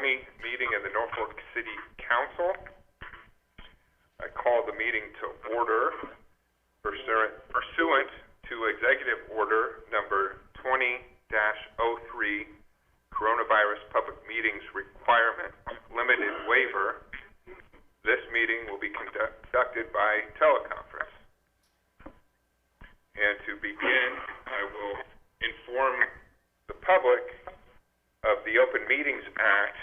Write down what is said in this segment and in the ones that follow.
2020 meeting of the Norfolk City Council. I call the meeting to order pursuant to Executive Order number 20-03, Coronavirus Public Meetings Requirement Limited Waiver. This meeting will be conducted by teleconference. And to begin, I will inform the public of the Open Meetings Act,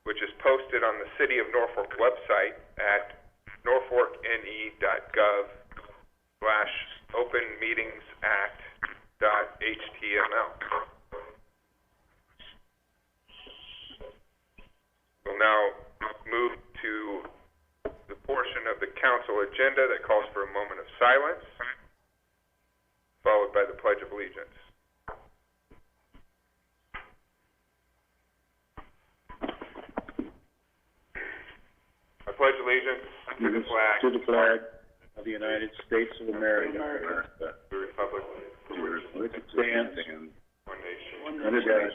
which is posted on the City of Norfolk website at norfolknebraska.openmeetingsact.html. We'll now move to the portion of the council agenda that calls for a moment of silence, followed by the Pledge of Allegiance. I pledge allegiance to the flag of the United States of America, the republic which stands one nation under God,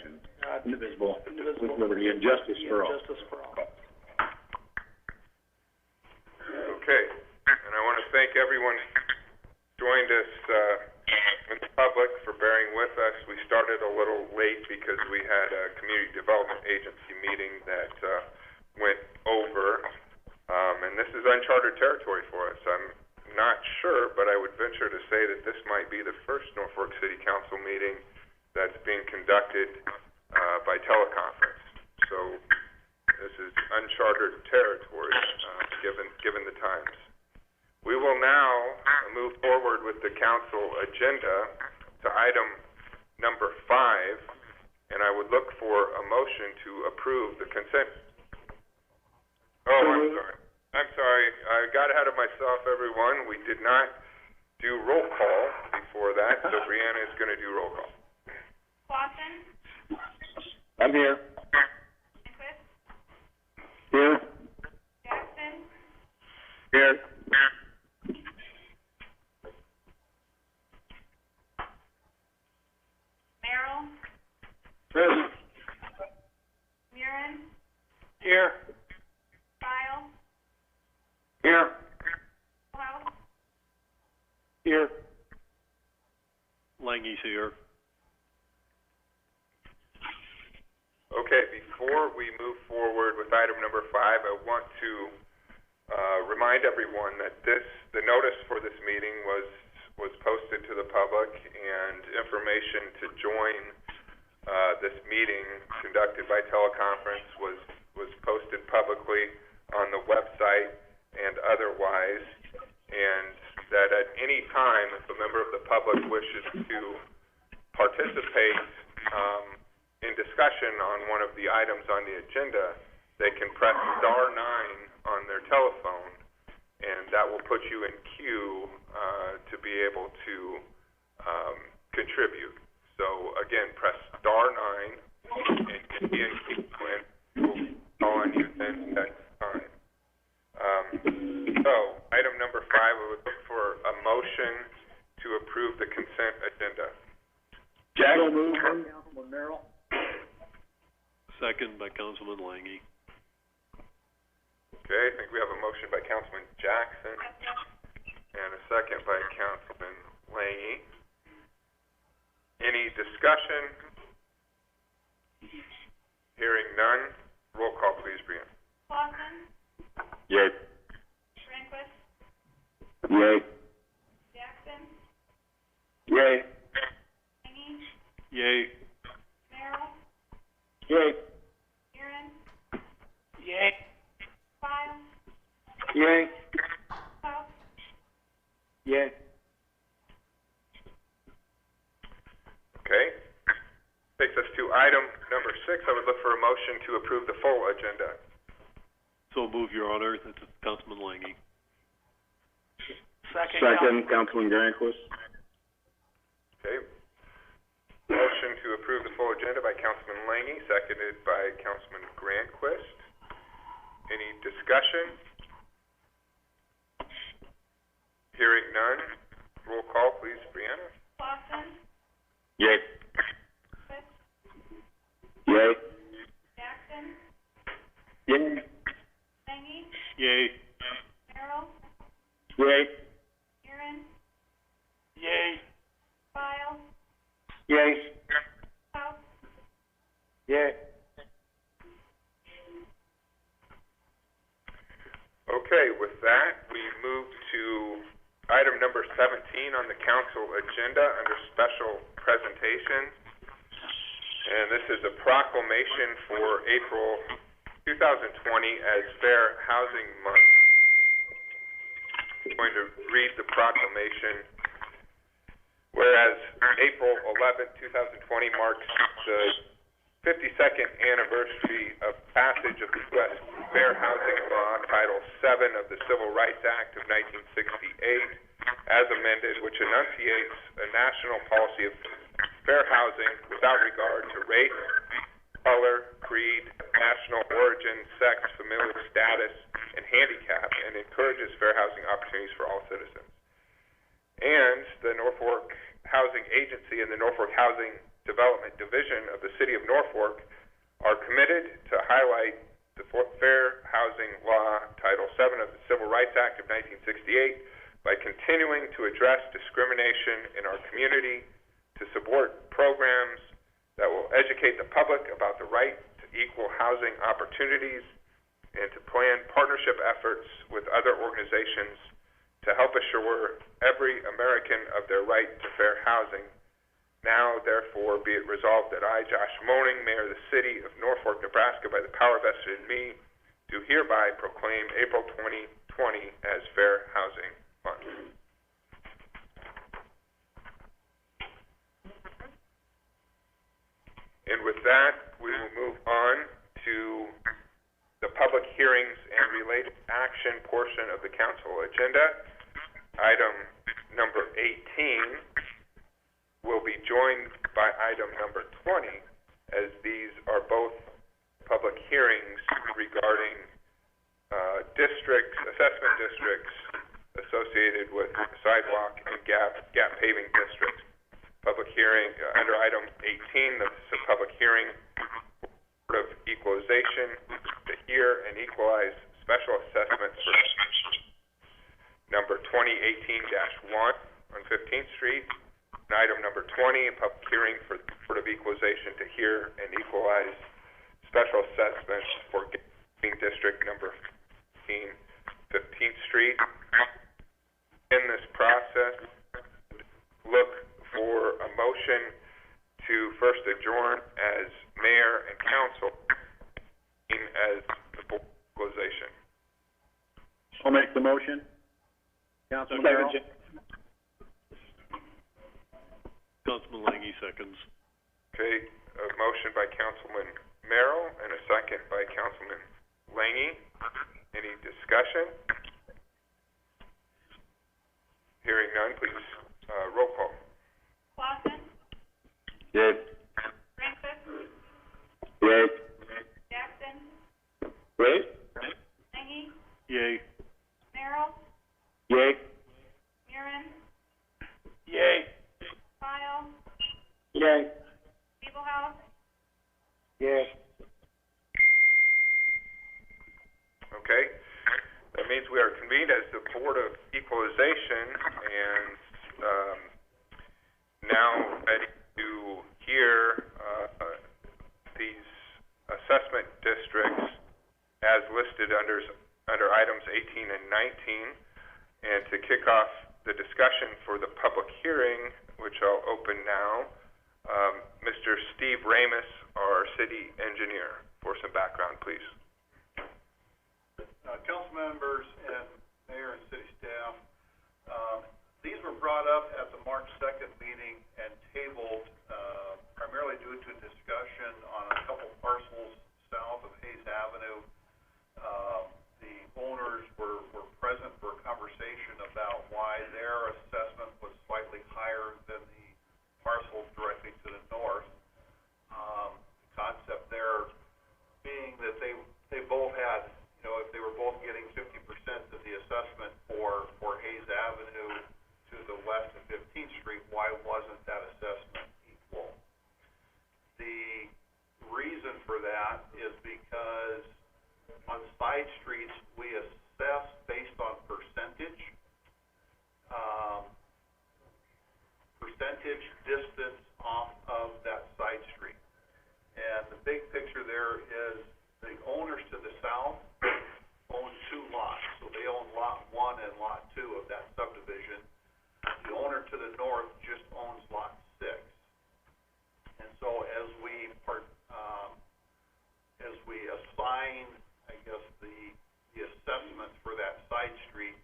indivisible, with liberty and justice for all. Okay, and I want to thank everyone who joined us in the public for bearing with us. We started a little late because we had a community development agency meeting that went over. And this is uncharted territory for us. I'm not sure, but I would venture to say that this might be the first Norfolk City Council meeting that's being conducted by teleconference. So this is uncharted territory given the times. We will now move forward with the council agenda to item number 5, and I would look for a motion to approve the consent. Oh, I'm sorry. I got ahead of myself, everyone. We did not do roll call before that, so Brianna is going to do roll call. Clausen? I'm here. Nyquist? Here. Jackson? Here. Merrill? Present. Murin? Here. File? Here. House? Here. Lange's here. Okay, before we move forward with item number 5, I want to remind everyone that the notice for this meeting was posted to the public, and information to join this meeting conducted by teleconference was posted publicly on the website and otherwise, and that at any time if a member of the public wishes to participate in discussion on one of the items on the agenda, they can press star 9 on their telephone, and that will put you in queue to be able to contribute. So again, press star 9 and be in queue, and we'll call on you then next time. So item number 5, we would look for a motion to approve the consent agenda. Jack will move. Councilman Merrill. Second by Councilman Lange. Okay, I think we have a motion by Councilman Jackson and a second by Councilman Lange. Any discussion? Hearing none. Roll call, please, Brianna. Clausen? Yay. Nyquist? Yay. Jackson? Yay. Lange? Yay. Merrill? Yay. Murin? Yay. File? Yay. House? Yay. Okay. Takes us to item number 6. I would look for a motion to approve the full agenda. So move, Your Honor. This is Councilman Lange. Second, Councilman Granquist. Okay. Motion to approve the full agenda by Councilman Lange, seconded by Councilman Granquist. Any discussion? Hearing none. Roll call, please, Brianna. Clausen? Yay. Nyquist? Yay. Jackson? Yay. Lengy, Yay. Merrill, Yay. Aaron, Yay. File, Yay. House, Yay. Okay, with that, we move to item number 17 on the council agenda under special presentations. And this is a proclamation for April 2020 as Fair Housing Month. I'm going to read the proclamation. Whereas April 11, 2020 marks the 52nd anniversary of passage of the U.S. Fair Housing Law, Title VII of the Civil Rights Act of 1968, as amended, which enunciates a national policy of fair housing without regard to race, color, creed, national origin, sex, familial status, and handicap, and encourages fair housing opportunities for all citizens. And the Norfolk Housing Agency and the Norfolk Housing Development Division of the City of Norfolk are committed to highlight the Fair Housing Law, Title VII of the Civil Rights Act of 1968 by continuing to address discrimination in our community, to support programs that will educate the public about the right to equal housing opportunities, and to plan partnership efforts with other organizations to help assure every American of their right to fair housing. Now, therefore, be it resolved that I, Josh Moaning, Mayor of the City of Norfolk, Nebraska, by the power vested in me, do hereby proclaim April 2020 as Fair Housing Month. And with that, we will move on to the public hearings and related action portion of the council agenda. Item number 18 will be joined by item number 20, as these are both public hearings regarding assessment districts associated with sidewalk and gap paving districts. Public hearing under item 18, this is a public hearing of equalization to hear and equalize special assessments for number 2018-1 on 15th Street. And item number 20, a public hearing for the Board of Equalization to hear and equalize special assessments for Gaming District number 15th Street. In this process, look for a motion to first adjourn as mayor and council as the Board of Equalization. I'll make the motion. Councilman Merrill. Councilman Langy seconds. Okay, a motion by Councilman Merrill and a second by Councilman Langy. Any discussion? Hearing none, please roll call. Clausen, Yay. Francis, Yay. Jackson, Yay. Lengy, Yay. Merrill, Yay. Aaron, Yay. File, Yay. House, Yay. Okay, that means we are convened as the Board of Equalization and now ready to hear these assessment districts as listed under items 18 and 19. And to kick off the discussion for the public hearing, which I'll open now, Mr. Steve Ramus, our city engineer, for some background, please. Council members and mayor and city staff, these were brought up at the March 2nd meeting and tabled primarily due to discussion on a couple parcels south of Hayes Avenue. The owners were present for a conversation about why their assessment was slightly higher than the parcels directly to the north. The concept there being that they both had, if they were both getting 50% of the assessment for Hayes Avenue to the west of 15th Street, why wasn't that assessment equal? The reason for that is because on side streets, we assess based on percentage, percentage distance off of that side street. And the big picture there is the owners to the south own two lots. So they own lot 1 and lot 2 of that subdivision. The owner to the north just owns lot 6. And so as we assign, I guess, the assessment for that side street,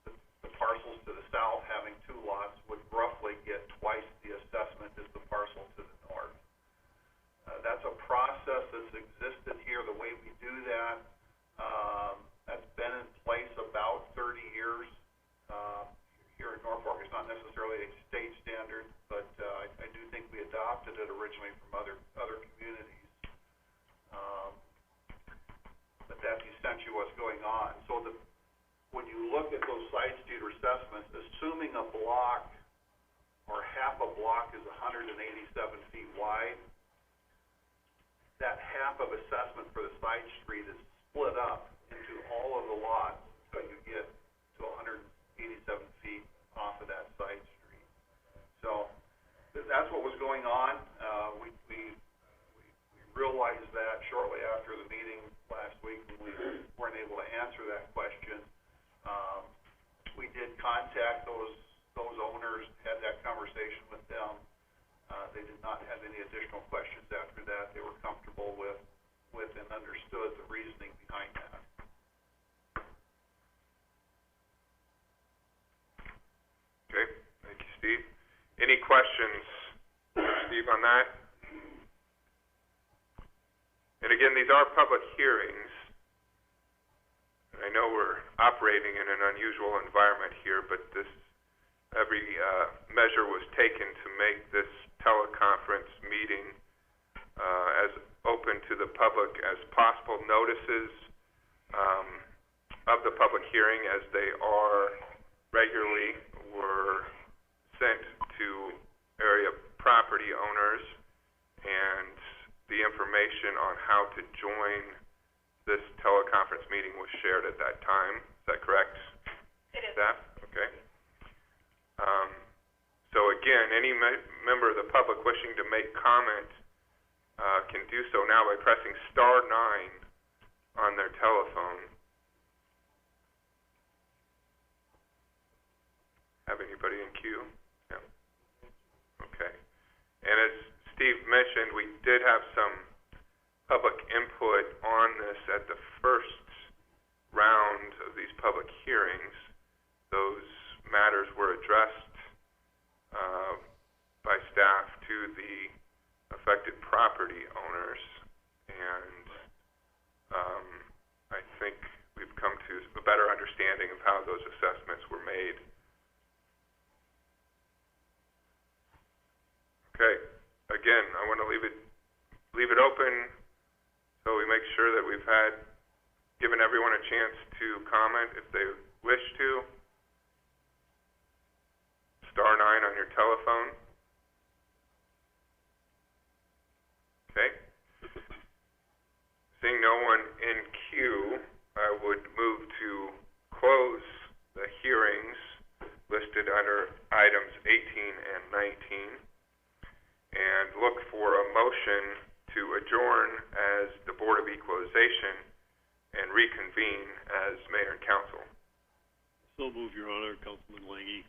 the parcels to the south having 2 lots would roughly get twice the assessment as the parcel to the north. That's a process that's existed here. The way we do that, that's been in place about 30 years. Here in Norfolk, it's not necessarily a state standard, but I do think we adopted it originally from other communities. But that's essentially what's going on. So when you look at those side street assessments, assuming a block or half a block is 187 feet wide, that half of assessment for the side street is split up into all of the lots, so you get to 187 feet off of that side street. So that's what was going on. We realized that shortly after the meeting last week when we weren't able to answer that question. We did contact those owners, had that conversation with them. They did not have any additional questions after that. They were comfortable with and understood the reasoning behind that. Okay, thank you, Steve. Any questions, Steve, on that? And again, these are public hearings. And I know we're operating in an unusual environment here, but every measure was taken to make this teleconference meeting as open to the public as possible. Notices of the public hearing, as they are regularly, were sent to area property owners, and the information on how to join this teleconference meeting was shared at that time. Is that correct? It is. Staff? Okay. So again, any member of the public wishing to make comment can do so now by pressing star 9 on their telephone. Have anybody in queue? No. Okay. And as Steve mentioned, we did have some public input on this at the first round of these public hearings. Those matters were addressed by staff to the affected property owners, and I think we've come to a better understanding of how those assessments were made. Okay, again, I want to leave it open so we make sure that we've given everyone a chance to comment if they wish to. Star 9 on your telephone. Okay. Seeing no one in queue, I would move to close the hearings listed under items 18 and 19 and look for a motion to adjourn as the Board of Equalization and reconvene as Mayor and Council. So move, Your Honor, Councilman Lange.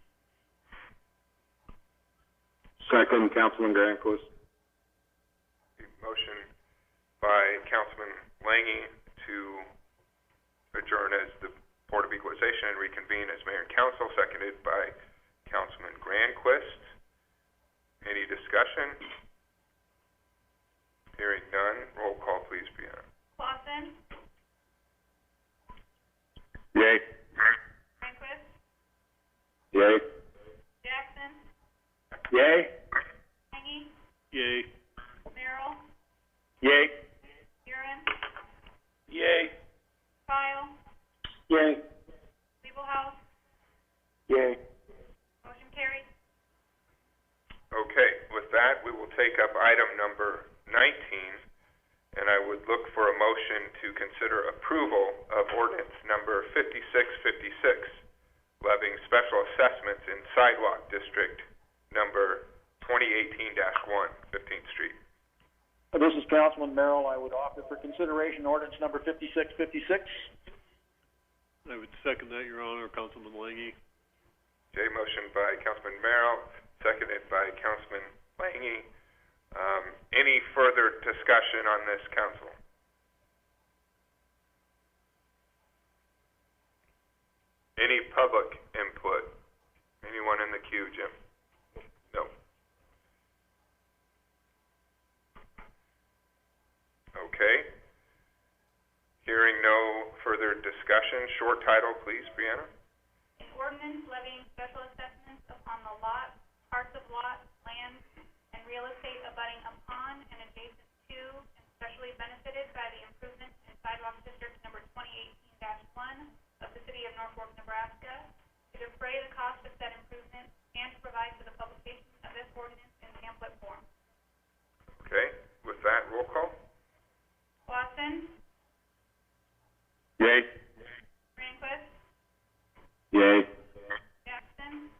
Second, Councilman Granquist. Motion by Councilman Lange to adjourn as the Board of Equalization and reconvene as Mayor and Council, seconded by Councilman Granquist. Any discussion? Hearing none, roll call please, Brianna. Clausen, Yay. Rehnquist, Yay. Jackson, Yay. Hangy, Yay. Merrill, Yay. Buren, Yay. Kyle, Yay. Liebelhaus, Yay. motion carried. Okay, with that, we will take up item number 19, and I look for a motion to consider approval of ordinance number 5656, levying special assessments in sidewalk district number 2018-1, 15th Street. This is Councilman Merrill. I would offer for consideration ordinance number 5656. I would second that, Your Honor. Councilman Langy. Okay, motion by Councilman Merrill, seconded by Councilman Langy. Any further discussion on this, council? Any public input? Anyone in the queue, Jim? No. Okay. Hearing no further discussion, short title, please, Brianna. An ordinance levying special assessments upon the lot, parts of lot, land, and real estate abutting upon and adjacent to and specially benefited by the improvements in sidewalk district number 2018-1 of the city of Norfolk, Nebraska, to defray the cost of said improvement and to provide for the publication of this ordinance in pamphlet form. Okay, with that, roll call. Clausen, Yay. Greenquist, Yay. Jackson,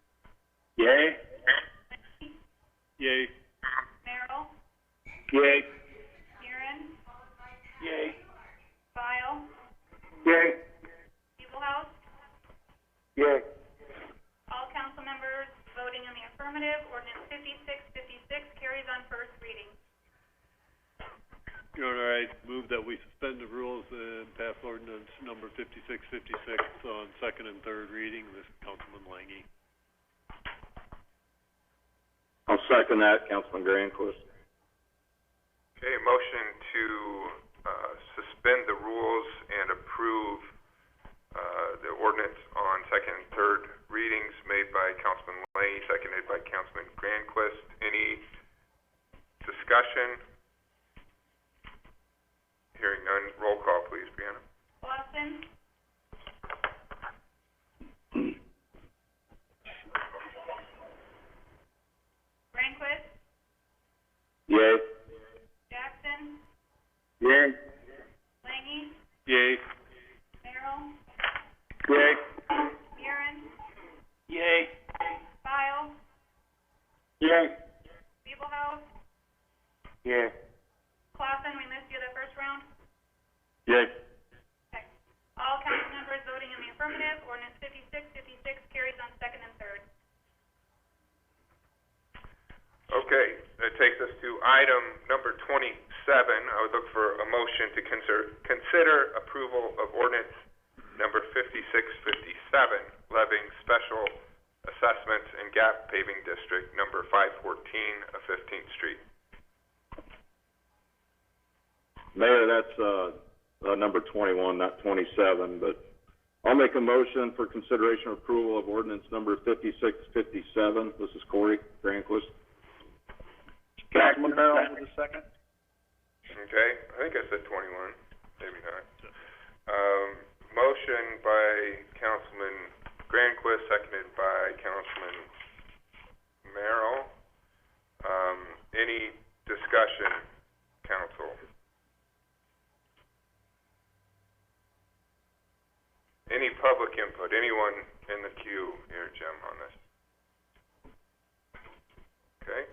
Yay. Yay. Merrill, Yay. Murin, Yay. File, Yay. Beeblehouse. Yay. All council members voting in the affirmative, ordinance 5656 carries on first reading. Your Honor, I move that we suspend the rules and pass ordinance number 5656 on second and third reading. This is Councilman Langy. I'll second that, Councilman Greenquist. Okay, motion to suspend the rules and approve the ordinance on second and third readings made by Councilman Langy, seconded by Councilman Grandquist. Any discussion? Hearing none, roll call, please, Brianna. Clausen, Grandquist, Yay. Jackson, Yay. Langy, Yay. Merrill, Yay. Murin, Yay. File, Yay. Beeblehouse, Yay. Clausen, we missed you the first round. Yay. Okay. All council members voting in the affirmative, ordinance 5656 carries on second and third. Okay, that takes us to item number 27. I would look for a motion to consider approval of ordinance number 5657, levying special assessments in gap paving district number 514 of 15th Street. Mayor, that's number 21, not 27, but I'll make a motion for consideration of approval of ordinance number 5657. This is Corey Grandquist. Councilman Merrill with a second. Okay, I think I said 21, maybe not. Motion by Councilman Grandquist, seconded by Councilman Merrill. Any discussion, council? Any public input? Anyone in the queue here, Jim, on this? Okay.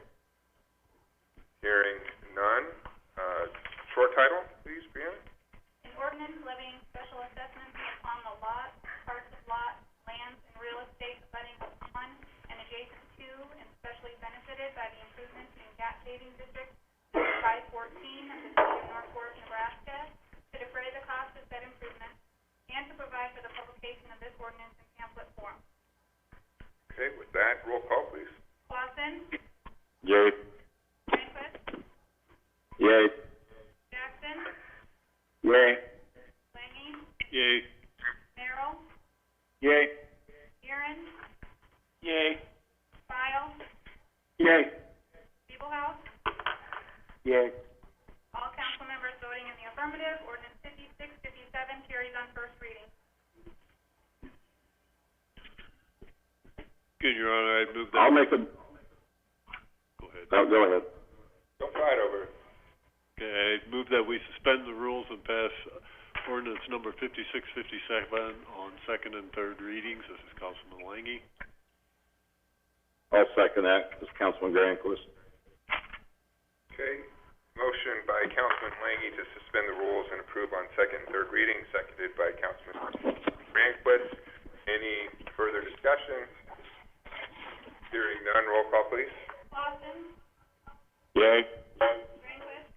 Hearing none. Short title, please, Brianna. An ordinance levying special assessments upon the lot, parts of lot, lands, and real estate abutting upon and adjacent to and specially benefited by the improvements in gap paving district number 514 of the city of Norfolk, Nebraska, to defray the cost of said improvement and to provide for the publication of this ordinance in pamphlet form. Okay, with that, roll call, please. Clausen, Yay. Greenquist, Yay. Jackson, Yay. Langy, Yay. Merrill, Yay. Murin, Yay. File, Yay. Beeblehouse. Yay. All council members voting in the affirmative, ordinance 5657 carries on first reading. Good, Your Honor, I move that. I'll make a, Go ahead. go ahead. Don't fight over it. Okay, I Okay, I move that we suspend the rules and pass ordinance number 5657 on second and third readings. This is Councilman Lange. I'll second that. This is Councilman Granquist. Okay, motion by Councilman Lange to suspend the rules and approve on second and third reading, seconded by Councilman Granquist. Any further discussion? Hearing none, roll call please. Clausen, Yay. Rehnquist,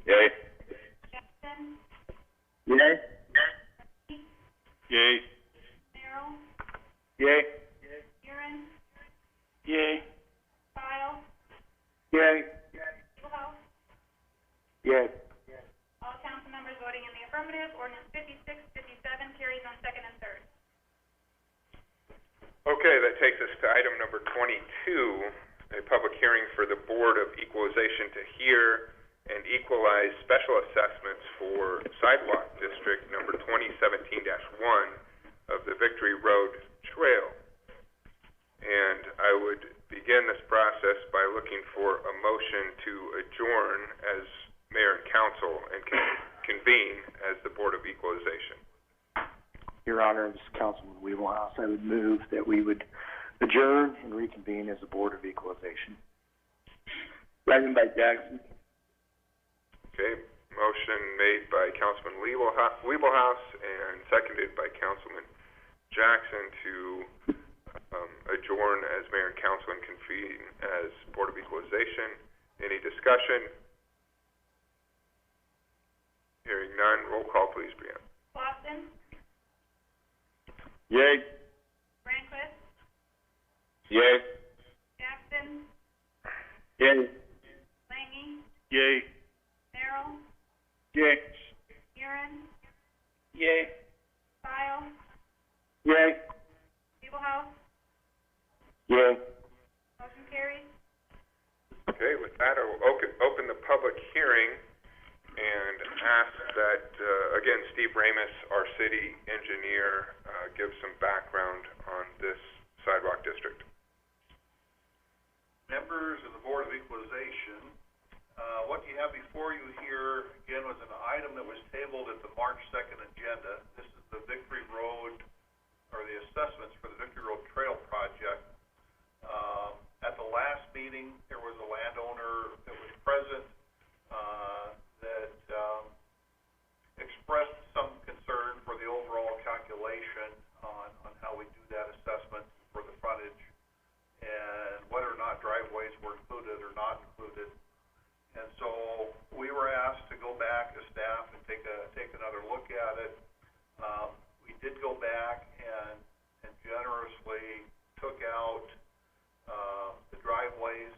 Yay. Jackson, Yay. Yay. Merrill, Yay. Buren, Yay. Kyle, Yay. Steelhouse. Yay. All council members voting in the affirmative, ordinance 5657 carries on second and third. Okay, that takes us to item number 22, a public hearing for the Board of Equalization to hear and equalize special assessments for sidewalk district number 2017-1 of the Victory Road Trail. And I would begin this process by looking for a motion to adjourn as mayor and council and convene as the Board of Equalization. Your Honor, this is Councilman Wheelhouse. I would move that we would adjourn and reconvene as a Board of Equalization. Second by Jackson. Okay, motion made by Councilman Weebelhaus and seconded by Councilman Jackson to adjourn as mayor and council and convene as Board of Equalization. Any discussion? Hearing none, roll call please, Brianna. Clausen, Yay. Rehnquist, Yay. Jackson, Yay. Lange, Yay. Merrill, Yay. Buren, Yay. Kyle, Yay. Steelhouse. Yay. Motion carries. Okay, with that, I will open the public hearing and ask that, again, Steve Ramus, our city engineer, give some background on this sidewalk district. Members of the Board of Equalization, what you have before you here, again, was an item that was tabled at the March 2nd agenda. This is the Victory Road, or the assessments for the Victory Road Trail project. At the last meeting, there was a landowner that was present that expressed some concern for the overall calculation on how we do that assessment for the frontage and whether or not driveways were included or not included. And so we were asked to go back as staff and take another look at it. We did go back and generously took out the driveways.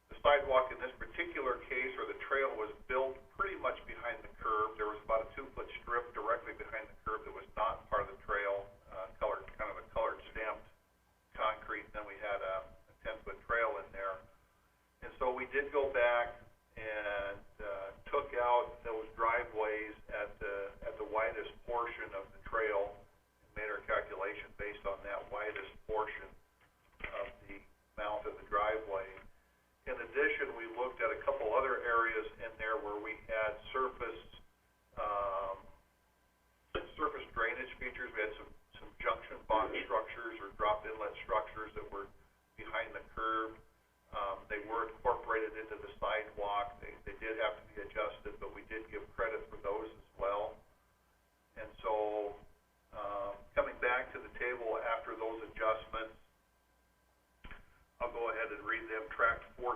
The sidewalk in this particular case, or the trail, was built pretty much behind the curb. There was about a 2-foot strip directly behind the curb that was not part of the trail, colored stamped concrete. Then we had a 10-foot trail in there. And so we did go back and took out those driveways at the widest portion of the trail and made our calculation based on that widest portion of the mouth of the driveway. In addition, we looked at a couple other areas in there where we had surface drainage features. We had some junction box structures or drop inlet structures that were behind the curb. They were incorporated into the sidewalk. They did have to be adjusted, but we did give credit for those as well. And so, coming back to the table after those adjustments, I'll go ahead and read them. Tract 14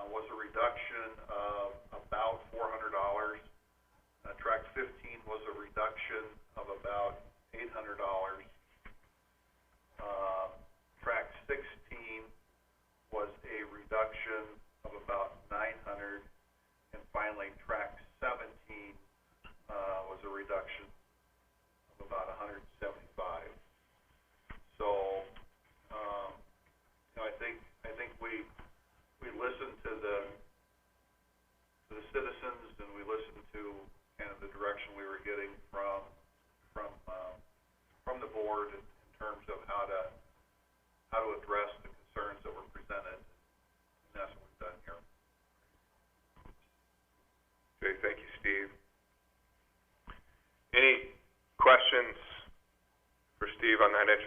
was a reduction of about $400. Tract 15 was a reduction of about $800. Tract 16 was a reduction of about $900. And finally, tract 17 was a reduction of about $175. So, I think we listened to the citizens, and we listened to kind of the direction we were getting from the board in terms of how to address the concerns that were presented.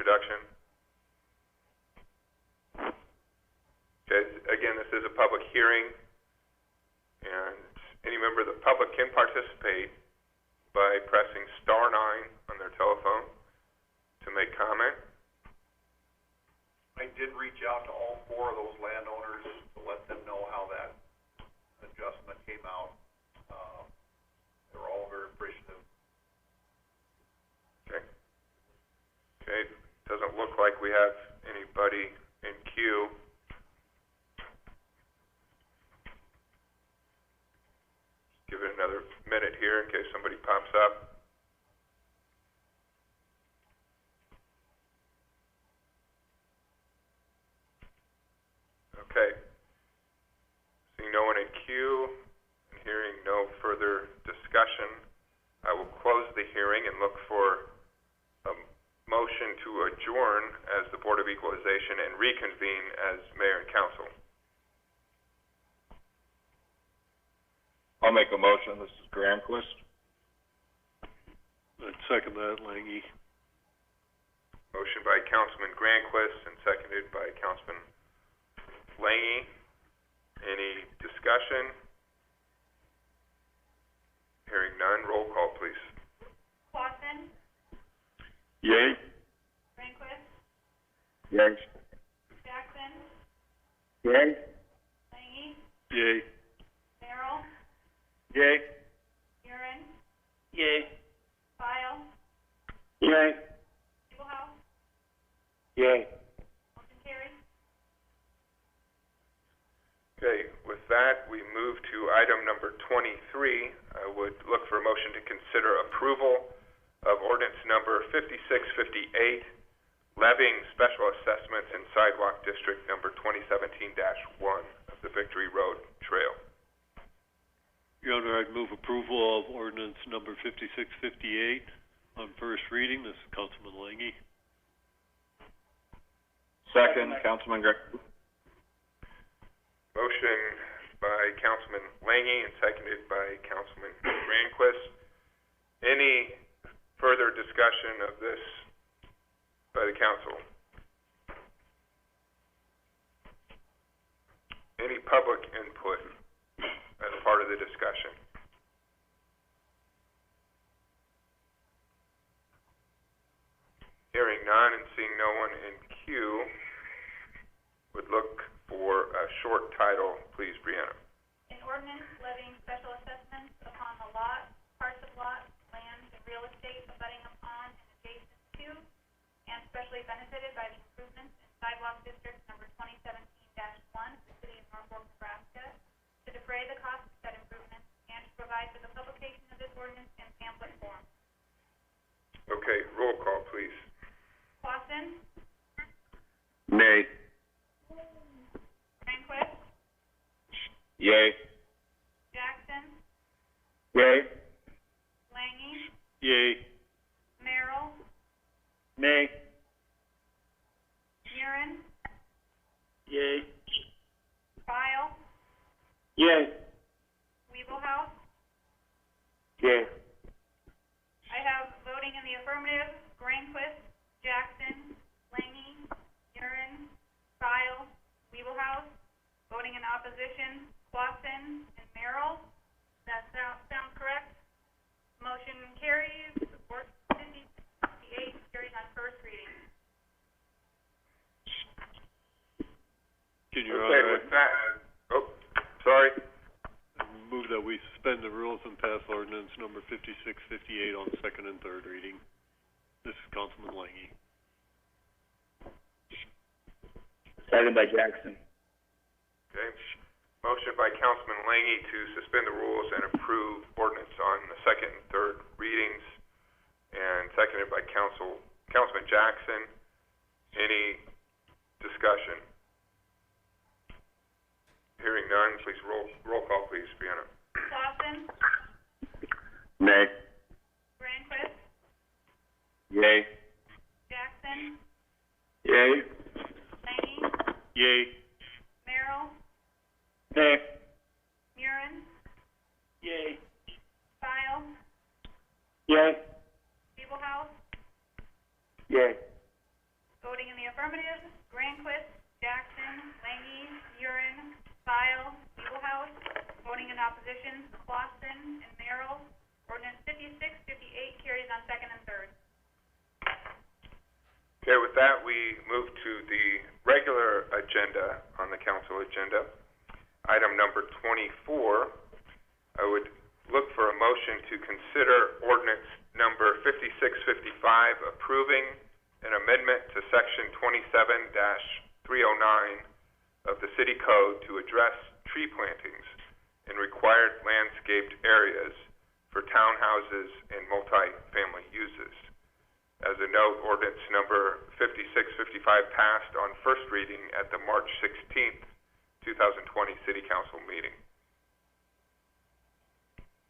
introduction? Okay, again, this is a public hearing, and any member of the public can participate by pressing star 9 on their telephone to make comment. I did reach out to all 4 of those landowners to let them know how that adjustment came out. They were all very appreciative. Okay. Okay, doesn't look like we have anybody in queue. Give it another minute here in case somebody pops up. Okay. Seeing no one in queue and hearing no further discussion, I will close the hearing and look for a motion to adjourn as the Board of Equalization and reconvene as Mayor and Council. I'll make a motion. This is Granquist. I'd second that, Langy. Motion by Councilman Granquist and seconded by Councilman Langy. Any discussion? Hearing none, roll call, please. Clausen, Yay. Rehnquist, Yay. Jackson, Yay. Langy, Yay. Merrill, Yay. Murin, Yay. File, Yay. Abelhouse, Yay. motion carries. Okay, with that, we move to item number 23. I would look for a motion to consider approval of ordinance number 5658, levying special assessments in sidewalk district number 2017-1 of the Victory Road Trail. Your Honor, I'd move approval of ordinance number 5658 on first reading. This is Councilman Langy. Second, Councilman Granquist. Motion by Councilman Langy and seconded by Councilman Granquist. Any further discussion of this by the council? Any public input as part of the discussion? Hearing none and seeing no one in queue, would look for a short title, please, Brianna. An ordinance levying special assessments upon the lot, parts of lot, land, and real estate abutting upon and adjacent to, and specially benefited by the improvements in sidewalk district number 2017-1 of the city of Norfolk, Nebraska, to defray the cost of said improvements and to provide for the publication of this ordinance in pamphlet form. Okay, roll call, please. Clausen, Nay. Rehnquist, Yay. Jackson, Yay. Langy, Yay. Merrill, Nay. Murin, Yay. File, Yay. Abelhouse. Yay. I have voting in the affirmative, Rehnquist, Jackson, Langy, Murin, File, Abelhouse. Voting in opposition, Clausen and Merrill. That sounds correct. Motion carries. Ordinance 58 carries on first reading. Can Your Okay, Honor, with that, oh, sorry. move that we suspend the rules and pass ordinance number 5658 on second and third reading. This is Councilman Langy. Second by Jackson. Okay, motion by Councilman Langy to suspend the rules and approve ordinance on the second and third readings, and seconded by Councilman Jackson. Any discussion? Hearing none, please roll call, please, Brianna. Clausen, Nay. Rehnquist, Yay. Jackson, Yay. Langy, Yay. Merrill, Nay. Murin, Yay. File, Yay. Abelhouse, Yay. opposition, Clausen and Merrill. Ordinance 5658 carries on second and third. Okay, with that, we move to the regular agenda on the council agenda. Item number 24, I would look for a motion to consider ordinance number 5655 approving an amendment to section 27-309 of the city code to address tree plantings in required landscaped areas for townhouses and multi-family uses. As a note, ordinance number 5655 passed on first reading at the March 16th, 2020 City Council meeting.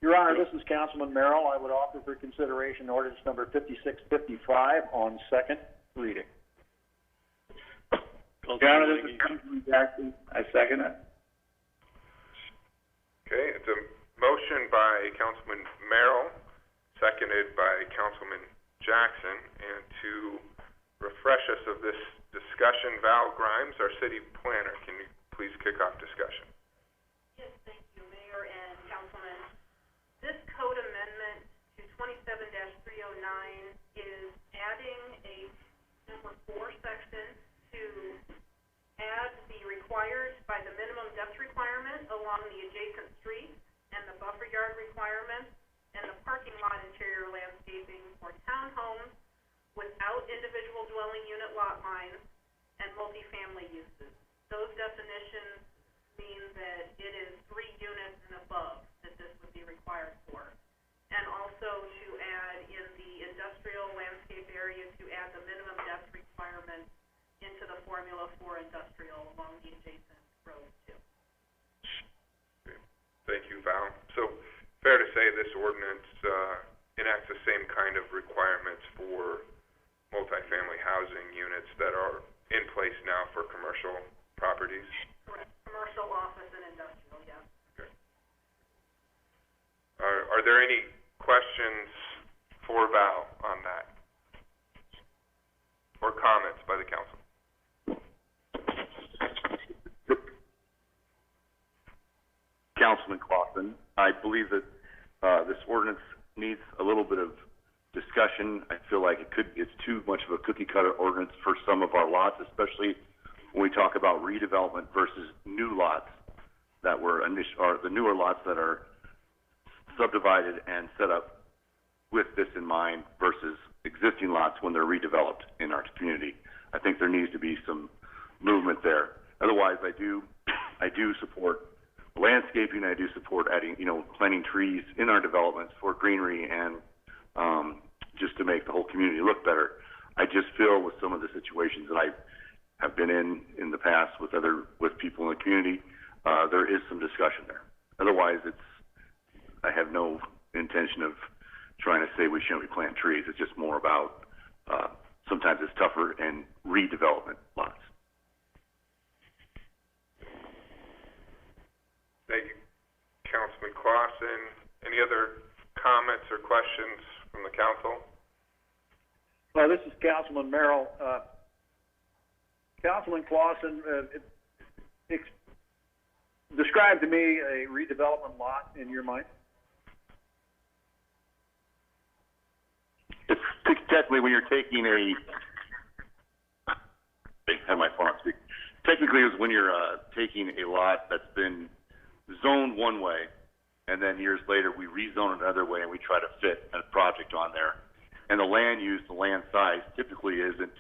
Your Honor, this is Councilman Merrill. I would offer for consideration ordinance number 5655 on second reading. Your Honor, this is Councilman Jackson. I second it. Okay, it's a motion by Councilman Merrill, seconded by Councilman Jackson, and to refresh us of this discussion, Val Grimes, our city planner, can you please kick off discussion? Yes, thank you, Mayor and Councilman. This code amendment to 27-309 is adding a number 4 section to add the required by the minimum depth requirement along the adjacent streets and the buffer yard requirements and the parking lot interior landscaping for townhomes without individual dwelling unit lot lines and multifamily uses. Those definitions mean that it is 3 units and above that this would be required for. And also to add in the industrial landscape area to add the minimum depth requirement into the formula for industrial along the adjacent roads too. Okay. Thank you, Val. So, fair to say this ordinance enacts the same kind of requirements for multifamily housing units that are in place now for commercial properties? Correct. Commercial, office, and industrial, yes. Okay. Are there any questions for Val on that? Or comments by the council? Councilman Clausen, I believe that this ordinance needs a little bit of discussion. I feel like it's too much of a cookie cutter ordinance for some of our lots, especially when we talk about redevelopment versus new lots that were or the newer lots that are subdivided and set up with this in mind versus existing lots when they're redeveloped in our community. I think there needs to be some movement there. Otherwise, I do support landscaping. I do support adding, planting trees in our developments for greenery and just to make the whole community look better. I just feel with some of the situations that I have been in the past with people in the community, there is some discussion there. Otherwise, I have no intention of trying to say we shouldn't be planting trees. It's just more about sometimes it's tougher in redevelopment lots. Thank you, Councilman Clausen. Any other comments or questions from the council? This is Councilman Merrill. Councilman Clausen, describe to me a redevelopment lot in your mind. It's technically when you're taking have my phone on speak. Technically, it's when you're taking a lot that's been zoned one way, and then years later we rezone it another way, and we try to fit a project on there. And the land use, the land size, typically isn't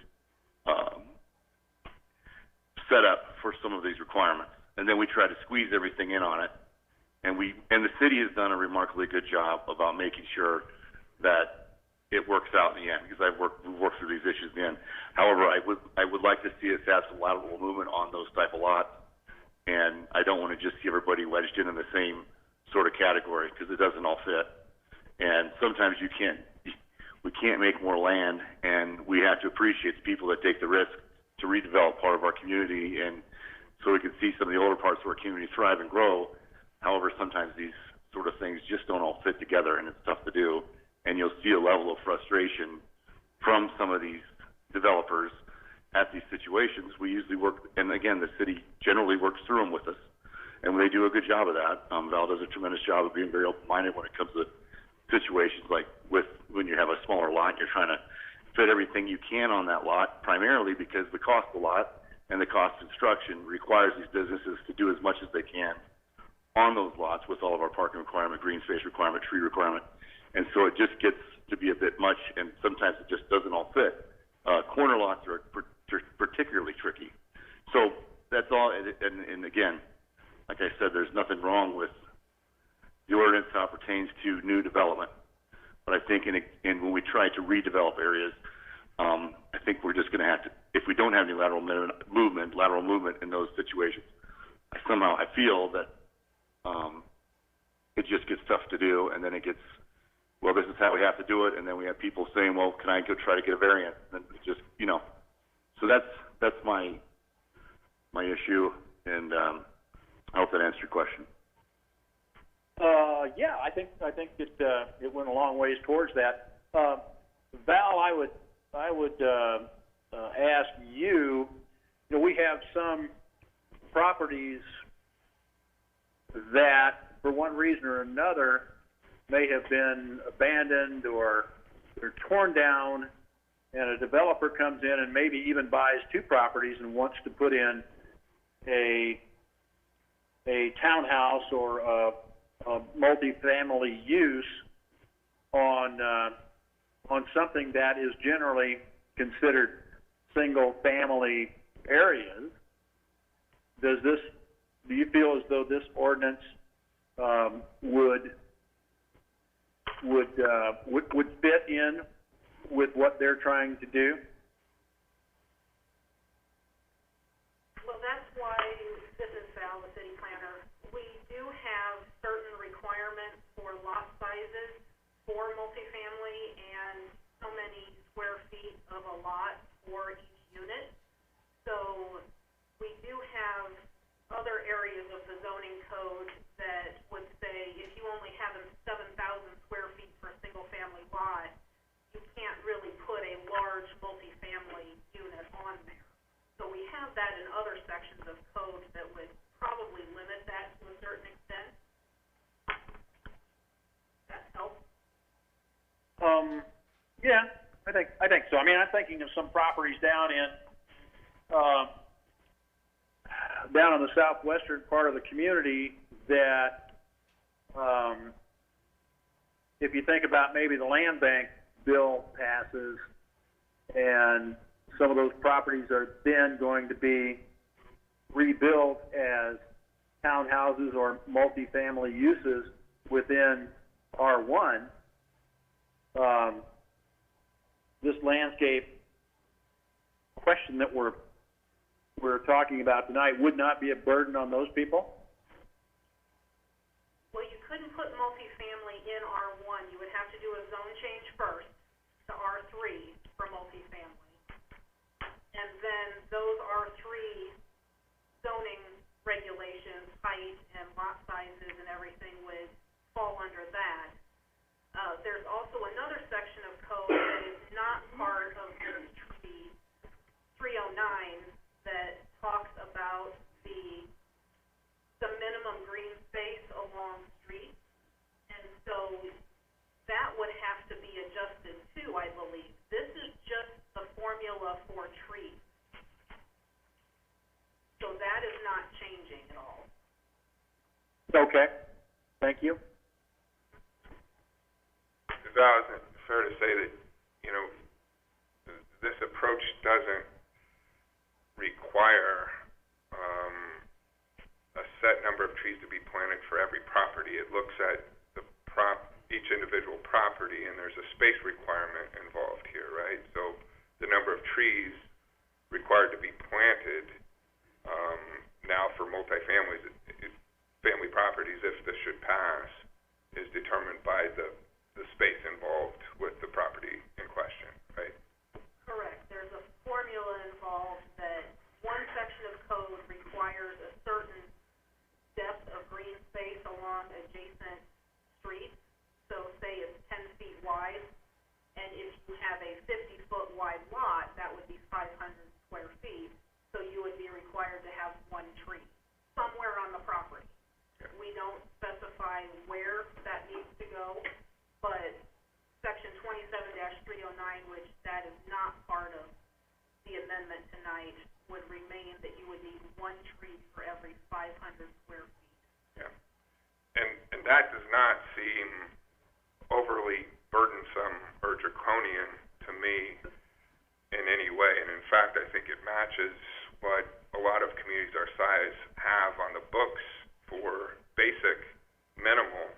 set up for some of these requirements. And then we try to squeeze everything in on it. And the city has done a remarkably good job about making sure that it works out in the end, because we've worked through these issues in the end. However, I would like to see us have some lateral movement on those type of lots. And I don't want to just see everybody wedged in the same sort of category, because it doesn't all fit. And sometimes we can't make more land, and we have to appreciate the people that take the risk to redevelop part of our community, and so we can see some of the older parts of our community thrive and grow. However, sometimes these sort of things just don't all fit together, and it's tough to do. And you'll see a level of frustration from some of these developers at these situations. We usually work, and again, the city generally works through them with us. and they do a good job of that. Val does a tremendous job of being very open-minded when it comes to situations like when you have a smaller lot, you're trying to fit everything you can on that lot, primarily because the cost of the lot and the cost of construction requires these businesses to do as much as they can on those lots with all of our parking requirement, green space requirement, tree requirement. And so it just gets to be a bit much, and sometimes it just doesn't all fit. Corner lots are particularly tricky. So that's all, and again, like I said, there's nothing wrong with the ordinance how it pertains to new development. But I think when we try to redevelop areas, I think we're just going to have to, if we don't have any lateral movement in those situations, I feel that it just gets tough to do, and then it gets, well, this is how we have to do it, and then we have people saying, well, can I go try to get a variance? And it just, so that's my issue, and I hope that answers your question. Yeah, I think it went a long ways towards that. Val, I would ask you, we have some properties that, for one reason or another, may have been abandoned or they're torn down, and a developer comes in and maybe even buys two properties and wants to put in a townhouse or a multifamily use on something that is generally considered single-family areas. Do you feel as though this ordinance would fit in with what they're trying to do? Well, that's why this is Val, the city planner. We do have certain requirements for lot sizes for multifamily and so many square feet of a lot for each unit. So we do have other areas of the zoning code that would say if you only have 7,000 square feet for a single family lot, you can't really put a large multifamily unit on there. So we have that in other sections of code that would probably limit that to a certain extent. That helps? Yeah, I think so. I mean, I'm thinking of some properties down in the southwestern part of the community that, if you think about maybe the land bank bill passes and some of those properties are then going to be rebuilt as townhouses or multifamily uses within R1, this landscape question that we're talking about tonight would not be a burden on those people? Well, you couldn't put multifamily in R1. You would have to do a zone change first to R3 for multifamily. And then those R3 zoning regulations, height and lot sizes and everything would fall under that. There's also another section of code that is not part of the 309 that talks about the minimum green space along streets, and so that would have to be adjusted too, I believe. This is just the formula for trees, so that is not changing at all. Okay, thank you. Val, isn't it fair to say that, this approach doesn't require a set number of trees to be planted for every property? It looks at each individual property, and there's a space requirement involved here, right? So the number of trees required to be planted now for multifamilies, family properties, if this should pass, is determined by the space involved with the property in question, right? Correct. There's a formula involved that one section of code requires a certain depth of green space along adjacent streets. So say it's 10 feet wide, and if you have a 50-foot wide lot, that would be 500 square feet. So you would be required to have one tree somewhere on the property. that does not seem overly burdensome or draconian to me in any way. And in fact, I think it matches what a lot of communities our size have on the books for basic, minimal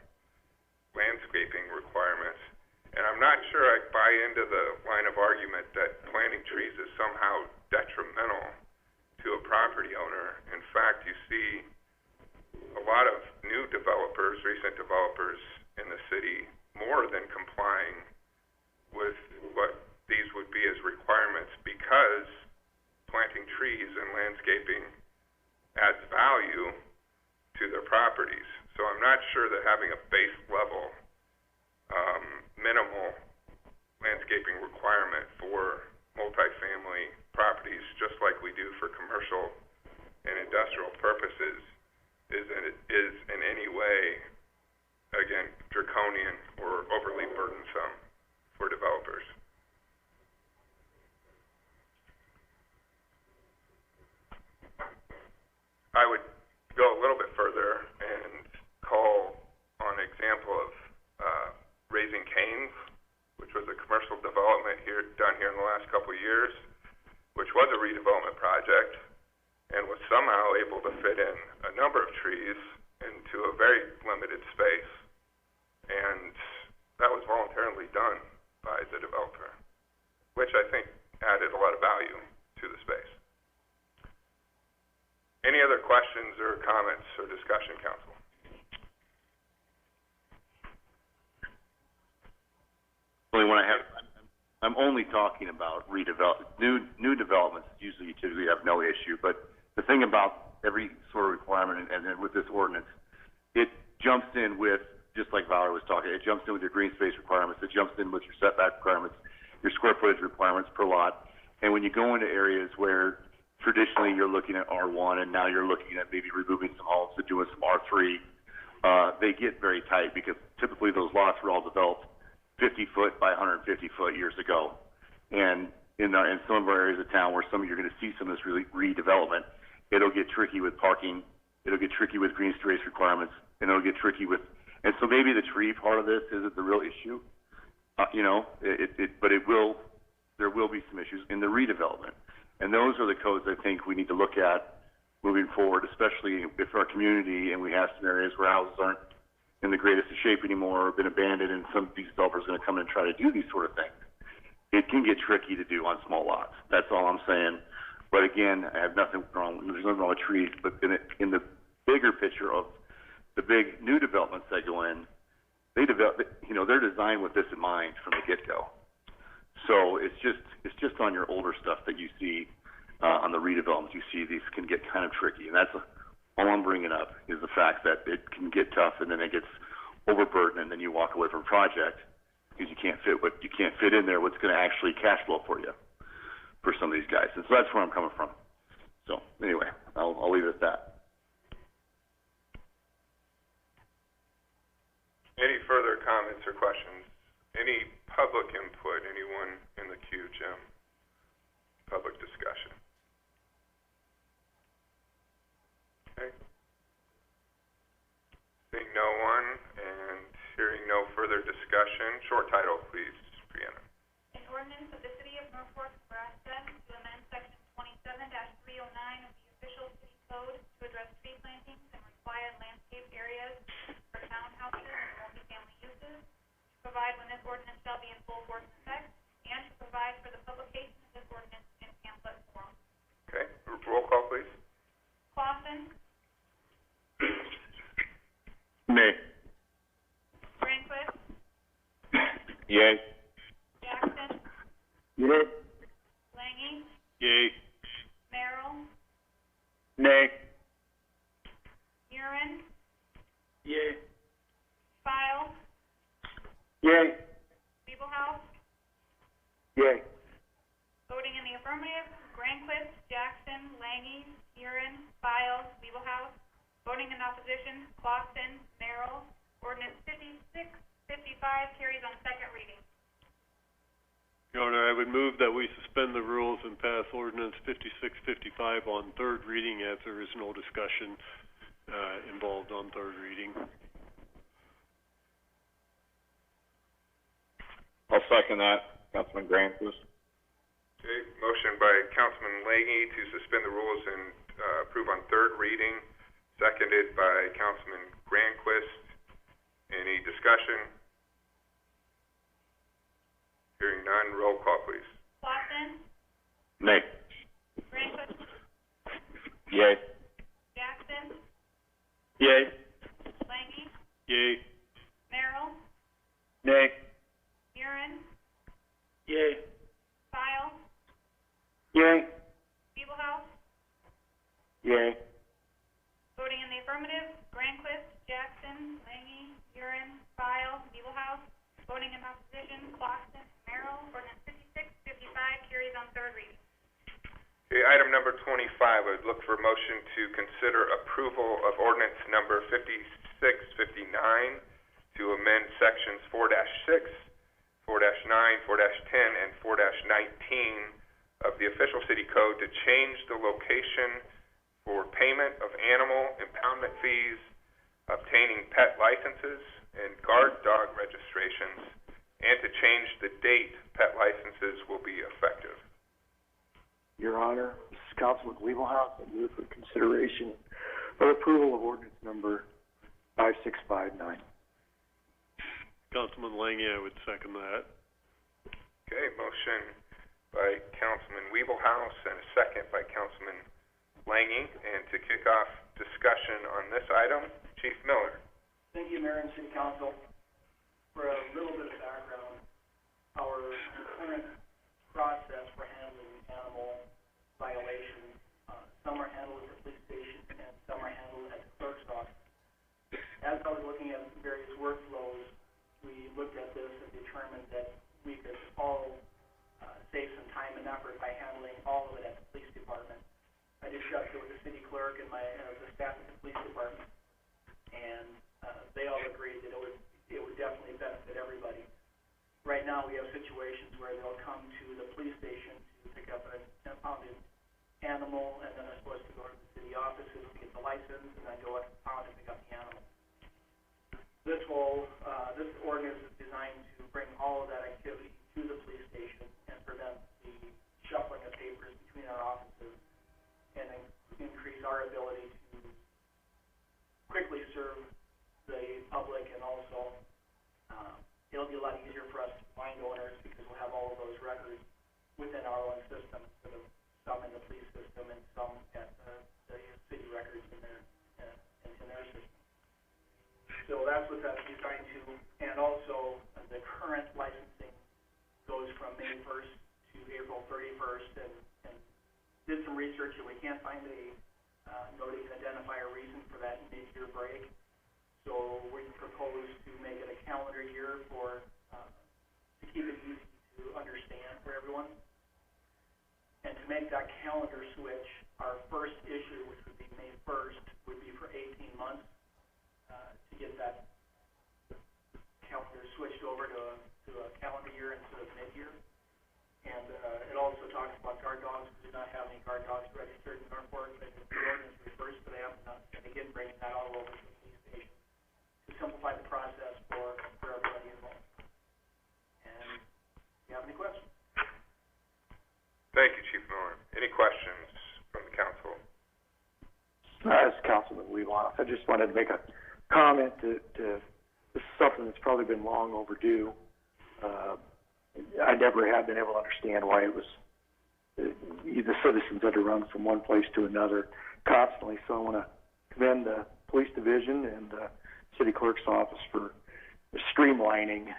landscaping requirements. And I'm not sure I buy into the line of argument that planting trees is somehow detrimental to a property owner. In fact, you see a lot of new developers, recent developers in the city, more than complying with what these would be as requirements, because planting trees and landscaping adds value to their properties. So I'm not sure that having a base level minimal landscaping requirement for multifamily properties, just like we do for commercial and industrial purposes, is in any way, again, draconian or overly burdensome for developers. I would go a little bit further and call on an example of Raising Cane's, which was a commercial development done here in the last couple of years, which was a redevelopment project and was somehow able to fit in a number of trees into a very limited space. And that was voluntarily done by the developer, which I think added a lot of value to the space. Any other questions or comments or discussion, council? I'm only talking about new developments. Usually, you typically have no issue, but the thing about every sort of requirement, and then with this ordinance, it jumps in with, just like Valerie was talking, it jumps in with your green space requirements, it jumps in with your setback requirements, your square footage requirements per lot, and when you go into areas where traditionally you're looking at R1 and now you're looking at maybe removing some homes and doing some R3, they get very tight because typically those lots were all developed 50 foot by 150 foot years ago. And in some of our areas of town where you're going to see some of this redevelopment, it'll get tricky with parking, it'll get tricky with green space requirements, and it'll get tricky with, and so maybe the tree part of this isn't the real issue, but there will be some issues in the redevelopment. And those are the codes I think we need to look at moving forward, especially if our community, and we have some areas where houses aren't in the greatest of shape anymore or been abandoned, and some of these developers are going to come in and try to do these sort of things. It can get tricky to do on small lots. That's all I'm saying. But again, I have nothing wrong. There's nothing wrong with trees. But in the bigger picture of the big new developments that go in, they're designed with this in mind from the get-go. So it's just on your older stuff that you see on the redevelopments. You see these can get kind of tricky, and that's all I'm bringing up is the fact that it can get tough, and then it gets overburdened, and then you walk away from a project because you can't fit in there what's going to actually cash flow for you for some of these guys. And so that's where I'm coming from. So anyway, I'll leave it at that. Any further comments or questions? Any public input? Anyone in the queue, Jim? Public discussion. Okay. Seeing no one and hearing no further discussion, short title, please, Brianna. An ordinance of the City of Norfolk, Nebraska to amend Section 27-309 of the official city code to address tree plantings and required landscape areas for townhouses and multifamily uses, to provide when this ordinance shall be in full force and effect, and to provide for the publication of this ordinance in pamphlet form. Okay, roll call, please. Clausen. Nay. Granquist. Yay. Jackson. Yay. Langy. Yay. Merrill. Nay. Murin. Yay. File. Yay. Liebelhouse. Yay. Voting in the affirmative, Granquist, Jackson, Langy, Murin, File, Liebelhouse. Voting in opposition, Clausen, Merrill. Ordinance 5655 carries on second reading. Your Honor, I would move that we suspend the rules and pass ordinance 5655 on third reading as there is no discussion involved on third reading. second that, Councilman Granquist. Okay, motion by Councilman Leahy to suspend the rules and approve on third reading, seconded by Councilman Granquist. Any discussion? Hearing none, roll call, please. Clausen, Nay. Granquist, Yay. Jackson, Yay. Langy, Yay. Merrill, Nay. Murin, Yay. File, Yay. Beeblehouse. Yay. Voting in the affirmative, Granquist, Jackson, Langy, Murin, File, Beeblehouse. Voting in opposition, Clausen, Merrill. Ordinance 5655 carries on third reading. Okay, item number 25, I would look for a motion to consider approval of ordinance number 5659 to amend sections 4-6, 4-9, 4-10, and 4-19 of the official city code to change the location for payment of animal impoundment fees, obtaining pet licenses, and guard dog registrations, and to change the date pet licenses will be effective. Your Honor, this is Councilman Weeblehouse. I move for consideration of approval of ordinance number 5659. Councilman Langy, I would second that. Okay, motion by Councilman Weeblehouse and a second by Councilman Langy. And to kick off discussion on this item, Chief Miller. Thank you, Mayor and City Council. For a little bit of background, our current process for handling animal violations, some are handled at the police station and some are handled at the clerk's office. As I was looking at various workflows, we looked at this and determined that we could all save some time and effort by handling all of it at the police department. I discussed it with the city clerk and the staff at the police department, and they all agreed that it would definitely benefit everybody. Right now, we have situations where they'll come to the police station to pick up an impounded animal, and then they're supposed to go to the city offices to get the license, and then go up to the pound and pick up the animal. This ordinance is designed to bring all of that activity to the police station and prevent the shuffling of papers between our offices, and increase our ability to quickly serve the public, and also it'll be a lot easier for us to find owners because we'll have all of those records within our own system instead of some in the police system and some at the city records in their system. So that's what that's designed to, and also the current licensing goes from May 1st to April 31st, and did some research and we can't find nobody can identify a reason for that mid-year break. So we propose to make it a calendar year to keep it easy to understand for everyone. And to make that calendar switch, our first issue, which would be May 1st, would be for 18 months to get that calendar switched over to a calendar year instead of mid-year. And it also talks about guard dogs. We do not have any guard dogs registered in Norfolk, but the ordinance refers to them, and again, bringing that all over to the police station to simplify the process for everybody involved. And do you have any questions? Thank you, Chief Miller. Any questions from the council? As Councilman Weeblehouse, I just wanted to make a comment to this is something that's probably been long overdue. I never have been able to understand why it was the citizens had to run from one place to another constantly. So I want to commend the police division and the city clerk's office for streamlining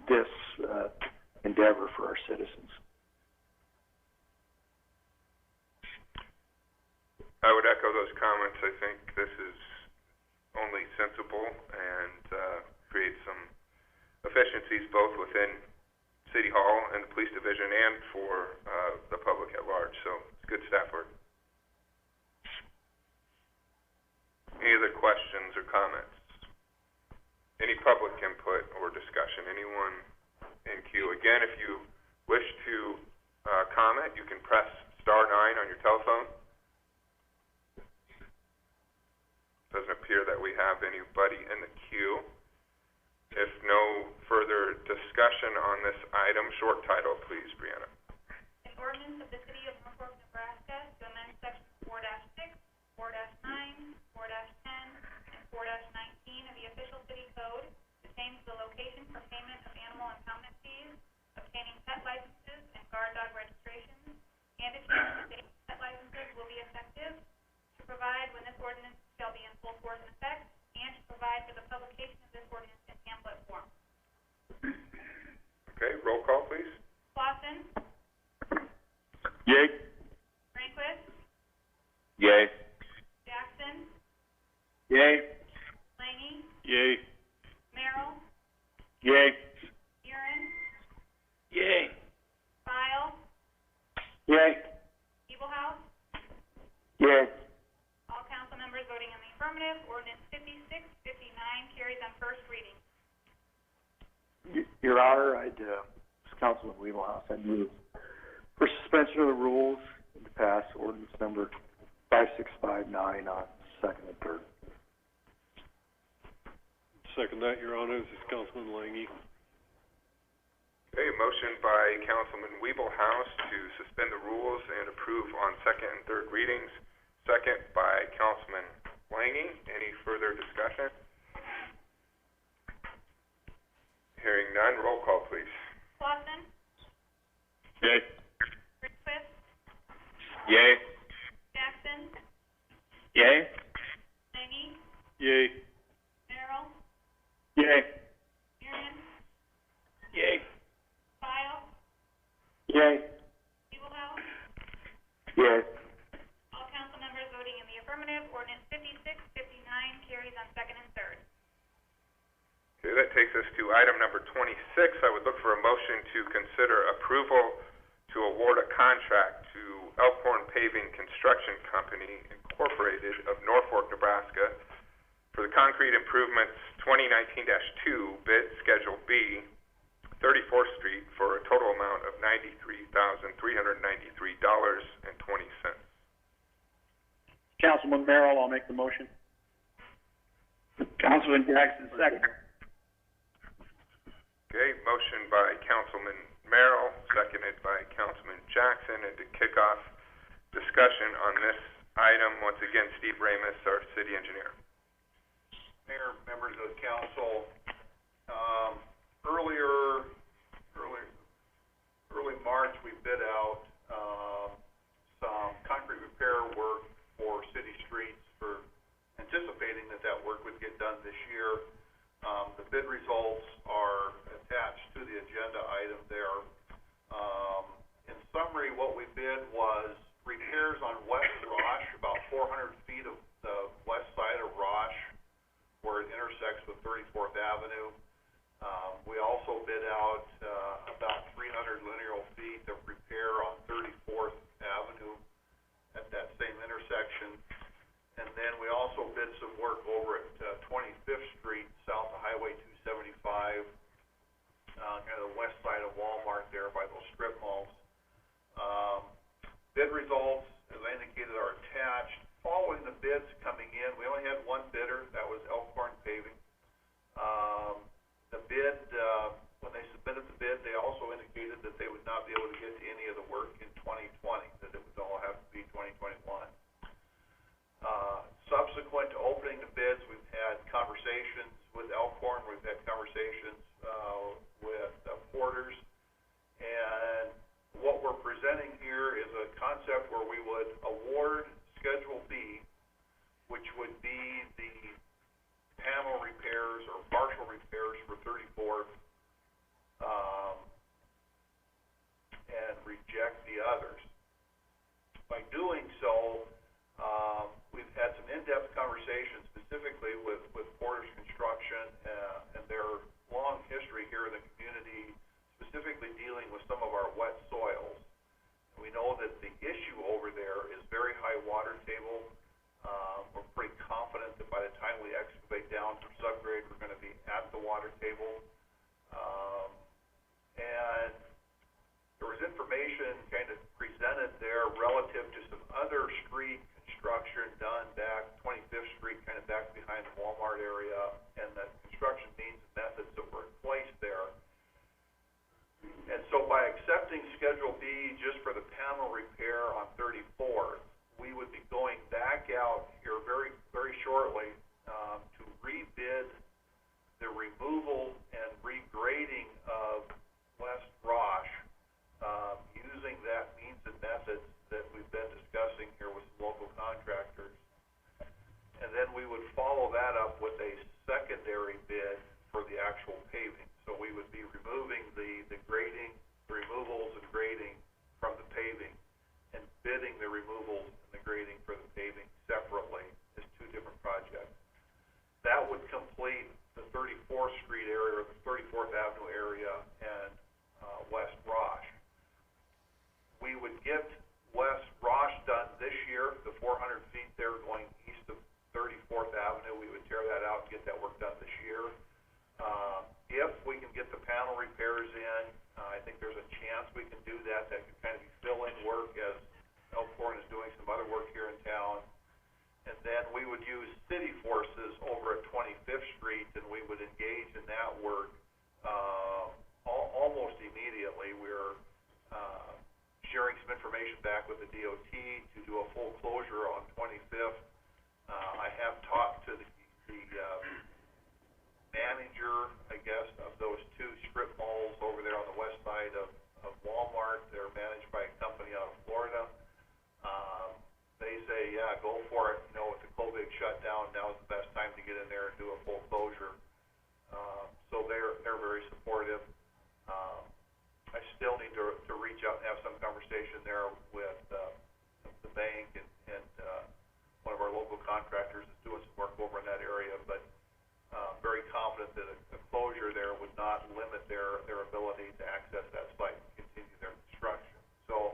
this endeavor for our citizens. I would echo those comments. I think this is only sensible and creates some efficiencies both within City Hall and the police division and for the public at large. So it's good staff work. Any other questions or comments? Any public input or discussion? Anyone in queue? Again, if you wish to comment, you can press *9 on your telephone. Doesn't appear that we have anybody in the queue. If no further discussion on this item, short title, please, Brianna. An ordinance of the City of Norfolk, Nebraska to amend Section 4-6, 4-9, 4-10, and 4-19 of the official city code to change the location for payment of animal impoundment fees, obtaining pet licenses and guard dog registrations, and to change the date pet licenses will be effective, to provide when this ordinance shall be in full force and effect, and to provide for the publication of this ordinance in pamphlet form. Okay, roll call, please. Clausen, Yay. Rehnquist, Yay. Jackson, Yay. Langy, Yay. Merrill, Yay. Murin, Yay. File, Yay. Evilhouse. Yay. All council members voting in the affirmative, ordinance 5659 carries on first reading. Your Honor, Councilman Wheelhouse, I'd move for suspension of the rules and to pass ordinance number 5659 on second and third. Second that, Your Honor. This is Councilman Langy. Okay, motion by Councilman Wiebelhaus to suspend the rules and approve on second and third readings. Second by Councilman Langy. Any further discussion? Hearing none, roll call, please. Clausen, Yay. Rehnquist, Yay. Jackson, Yay. Langy, Yay. Merrill, Yay. Murin, Yay. File, Yay. Evilhouse. Yay. All council members voting in the affirmative, ordinance 5659 carries on second and third. Okay, that takes us to item number 26. I would look for a motion to consider approval to award a contract to Elkhorn Paving Construction Company, Incorporated of Norfolk, Nebraska, for the concrete improvements 2019-2 bid Schedule B, 34th Street, for a total amount of $93,393.20. Councilman Merrill, I'll make the motion. Councilman Jackson, second. Okay, motion by Councilman Merrill, seconded by Councilman Jackson, and to kick off discussion on this item, once again, Steve Ramus, our city engineer. Mayor, members of the council, early March, we bid out, some concrete repair work for city streets for anticipating that work would get done this year. The bid results are attached to the agenda item there. In summary, what we bid was repairs on West Rosh, about 400 feet of the west side of Rosh, where it intersects with 34th Avenue. We also bid out about 300 linear feet of repair on 34th Avenue at that same intersection. And then we also bid some work over at 25th Street, south of Highway 275, kind of the west side of Walmart there by those strip malls. Bid results, as I indicated, are attached. Following the bids coming in, we only had one bidder, that was Elkhorn Paving. The bid, when they submitted the bid, they also indicated that they would not be able to get to any of the work in 2020, that it would all have to be 2021. Subsequent to opening the bids, we've had conversations with Elkhorn, we've had conversations with Porters, and what we're presenting here is a concept where we would award Schedule B, which would be the panel repairs or partial repairs for 34th, and reject the others. By doing so, we've had some in-depth conversations specifically with Porter's Construction and their long history here in the community, specifically dealing with some of our wet soils. We know that the issue over there is very high water table. We're pretty confident that by the time we excavate down from subgrade, we're going to be at the water table. And there was information kind of presented there relative to some other street construction done back 25th Street, kind of back behind the Walmart area, and the construction means and methods that announcing Schedule B just for the panel repair on 34th. We would be going back out here very, very shortly to rebid the removal and regrading of West Rosh using that means and methods that we've been discussing here with some local contractors. And then we would follow that up with a secondary bid for the actual paving. So we would be removing the grading, the removals and grading from the paving, and bidding the removals and the grading for the paving separately as two different projects. That would complete the 34th Street area, or the 34th Avenue area, and West Rosh. We would get West Rosh done this year, the 400 feet there going east of 34th Avenue. We would tear that out and get that work done this year. If we can get the panel repairs in, I think there's a chance we can do that. That could kind of be fill-in work as Elkhorn is doing some other work here in town. And then we would use city forces over at 25th Street, and we would engage in that work almost immediately. We're sharing some information back with the DOT to do a full closure on 25th. I have talked to the manager, I guess, of those two strip malls over there on the west side of Walmart. They're managed by a company out of Florida. They say, yeah, go for it. You know, with the COVID shutdown, now is the best time to get in there and do a full closure. So they're very supportive. I still need to reach out and have some conversation there with the bank and one of our local contractors is doing some work over in that area, but very confident that a closure there would not limit their ability to access that site and continue their construction. So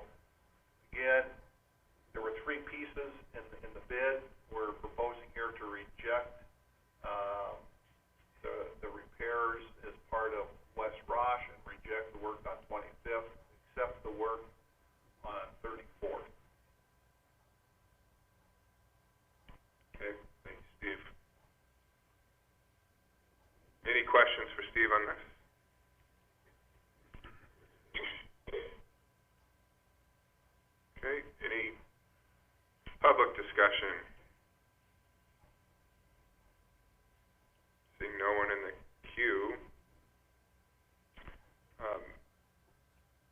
again, there were three pieces in the bid. We're proposing here to reject the repairs as part of West Rosh and reject the work on 25th, accept the work on 34th. Okay, thanks, Steve. Any questions for Steve on this? Okay, any public discussion? Seeing no one in the queue.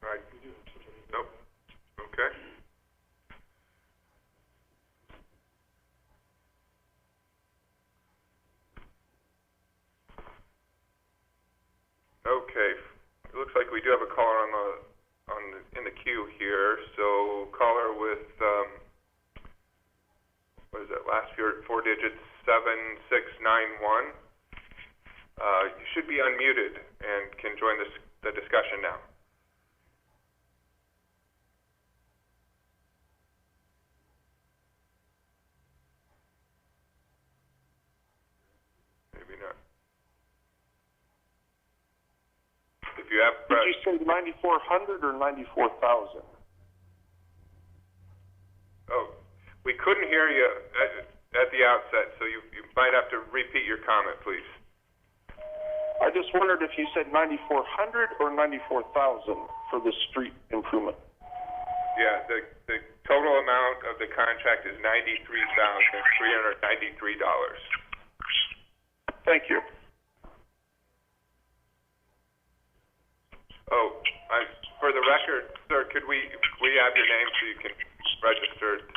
Right. Nope. Okay. Okay. It looks like we do have a caller in the queue here. So caller with what is that? Last four digits 7691. You should be unmuted and can join the discussion now. Maybe not. If you have Did you say 9,400 or 94,000? Oh, we couldn't hear you at the outset, so you might have to repeat your comment, please. I just wondered if you said 9,400 or 94,000 for the street improvement. Yeah, the total amount of the contract is $93,393. Thank you. Oh, for the record, sir, could we have your name so you can register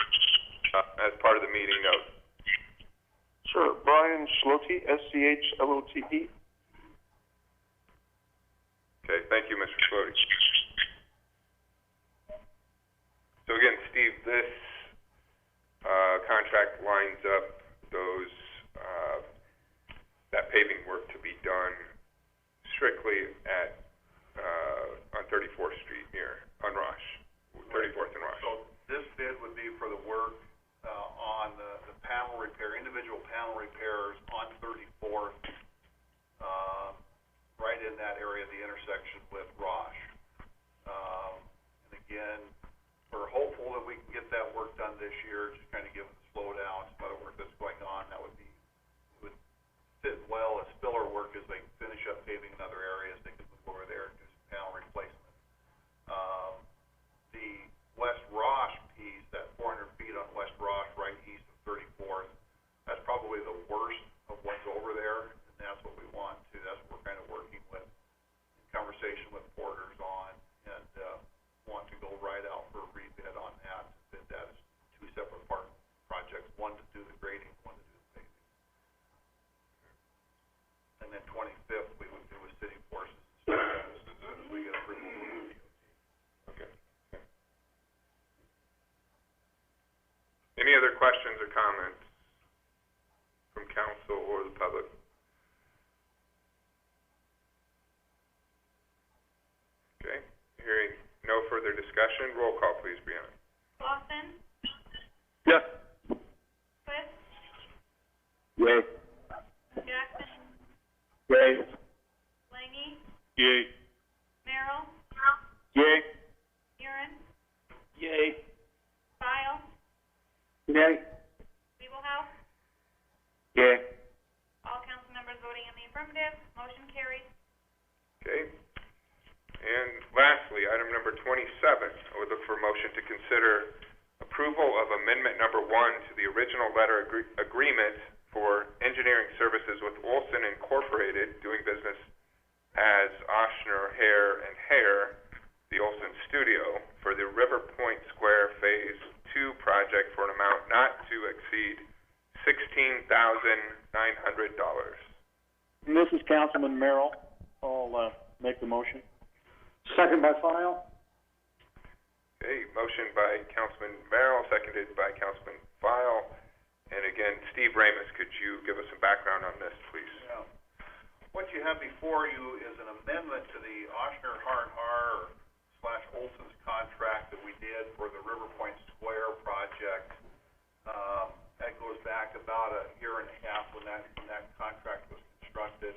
as part of the meeting note? Sure. Brian Schlote, SCHLOTE. Okay, thank you, Mr. Schlote. So again, Steve, this contract lines up that paving work to be done strictly on 34th Street on Rosh, 34th and Rosh. So this bid would be for the work on the panel repair, individual panel repairs on 34th, right in that area, the intersection with Rosh. And again, we're hopeful that we can get that work done this year, just kind of given the slowdown, some other work that's going on. That would fit well as filler work as they finish up paving in other areas. They could move over there and do some panel replacement. and then 25th we would do with city forces. So as soon as we get approval, we'll do DOT. Okay. Any other questions or comments from council or the public? Okay, hearing no further discussion, roll call please, Brianna. Lawson, Yes. Swift, Yay. Jackson, Yay. Langy, Yay. Merrill, Yay. Aaron, Yay. File, Yay. Siebelhouse. Yay. All council members voting in the affirmative, motion carries. Okay. And lastly, item number 27, I would look for a motion to consider approval of amendment number 1 to the original letter agreement for engineering services with Olson Incorporated, doing business as Oshner, Hare and Hare, the Olson Studio, for the River Point Square Phase 2 project for an amount not to exceed $16,900. And this is Councilman Merrill. I'll, make the motion. Second by File. Okay, motion by Councilman Merrill, seconded by Councilman File. And again, Steve Ramus, could you give us some background on this, please? Yeah. What you have before you is an amendment to the Oshner Har / Olson's contract that we did for the River Point Square project. That goes back about a year and a half when that contract was constructed.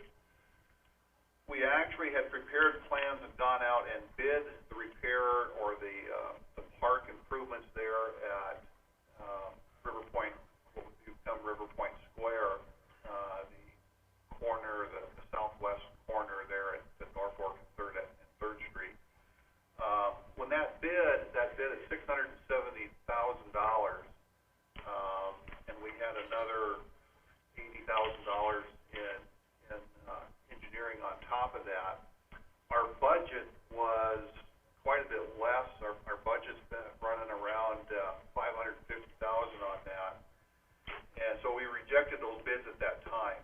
We actually had prepared plans and gone out and bid the repair or the park improvements there at River Point, what would become River Point Square, the corner, the southwest corner there at the Norfolk and Third Street. When that bid at $670,000, and we had another $80,000 in engineering on top of that. Our budget was quite a bit less. Our budget's been running around $550,000 on that, and so we rejected those bids at that time.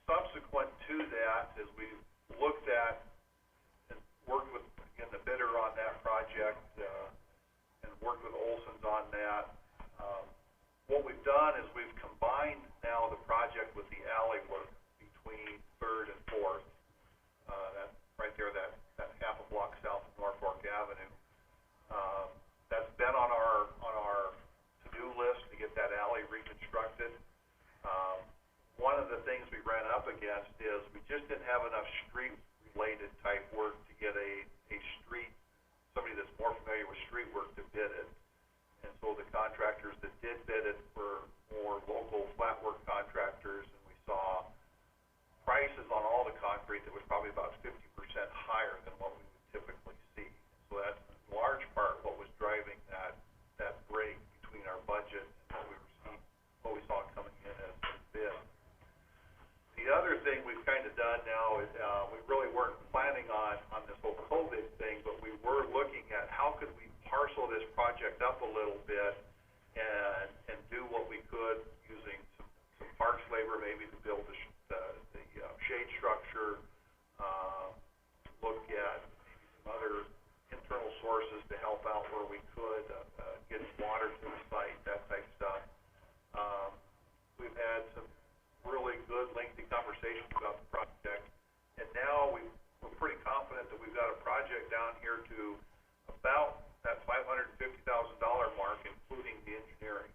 Subsequent to that, as we looked at and worked with again the bidder on that project and worked with Olson's on that. What we've done is we've combined now the project with the alley work between 3rd and 4th. That right there, that half a block south of Norfolk Avenue. That's been on our to-do list to get that alley reconstructed. One of the things we ran up against is we just didn't have enough street-related type work to get a street, somebody that's more familiar with street work to bid it. And so the contractors that did bid it were more local flat work contractors, and we saw prices on all the concrete that was probably about 50% higher than what we would typically see. So that's in large part what was driving that break between our budget and what we saw coming in as bid. The other thing we've kind of done now is we really weren't planning on this whole COVID thing, but we were looking at how could we parcel this project up a little bit and do what we could using some parks labor maybe to build the shade structure, look at maybe some other internal sources to help out where we could, get water to the site, that type of stuff. We've had some really good lengthy conversations about the project, and now we're pretty confident that we've got a project down here to about that $550,000 mark, including the engineering.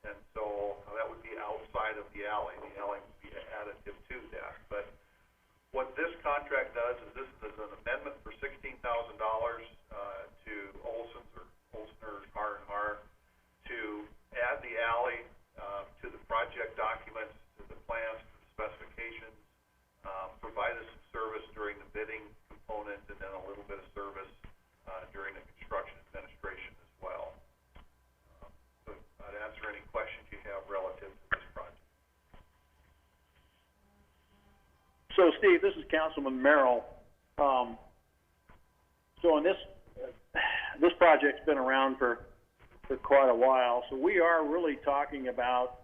And so that would be outside of the alley. The alley would be additive to that. But what this contract does is this is an amendment for $16,000 to Olson's or Olsner's Har to add the alley to the project documents, to the plans, to the specifications, provide us some service during the bidding component, and then a little bit of service during the construction administration as well. So I'd answer any questions you have relative to this project. So, Steve, this is Councilman Merrill. So in this project's been around for quite a while, so we are really talking about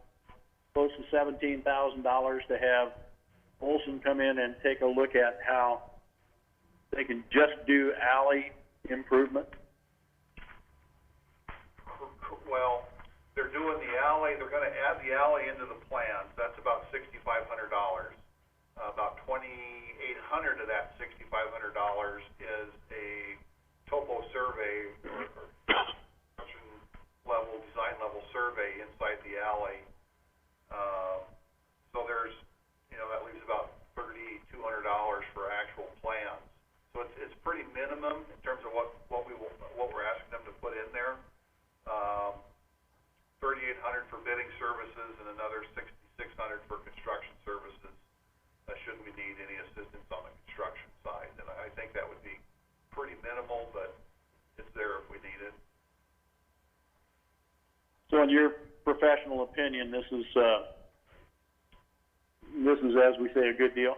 close to $17,000 to have Olson come in and take a look at how they can just do alley improvement? Well, they're doing the alley, they're gonna add the alley into the plans, that's about $6,500. About $2,800 of that $6,500 is a topo survey or construction level, design level survey inside the alley. So there's, that leaves about $3,200 for actual plans. So it's pretty minimum in terms of what we're asking them to put in there. $3,800 for bidding services and another $6,600 for construction services. Should we need any assistance on the construction side, and I think that would be pretty minimal, but it's there if we need it. So in your professional opinion, this is as we say, a good deal?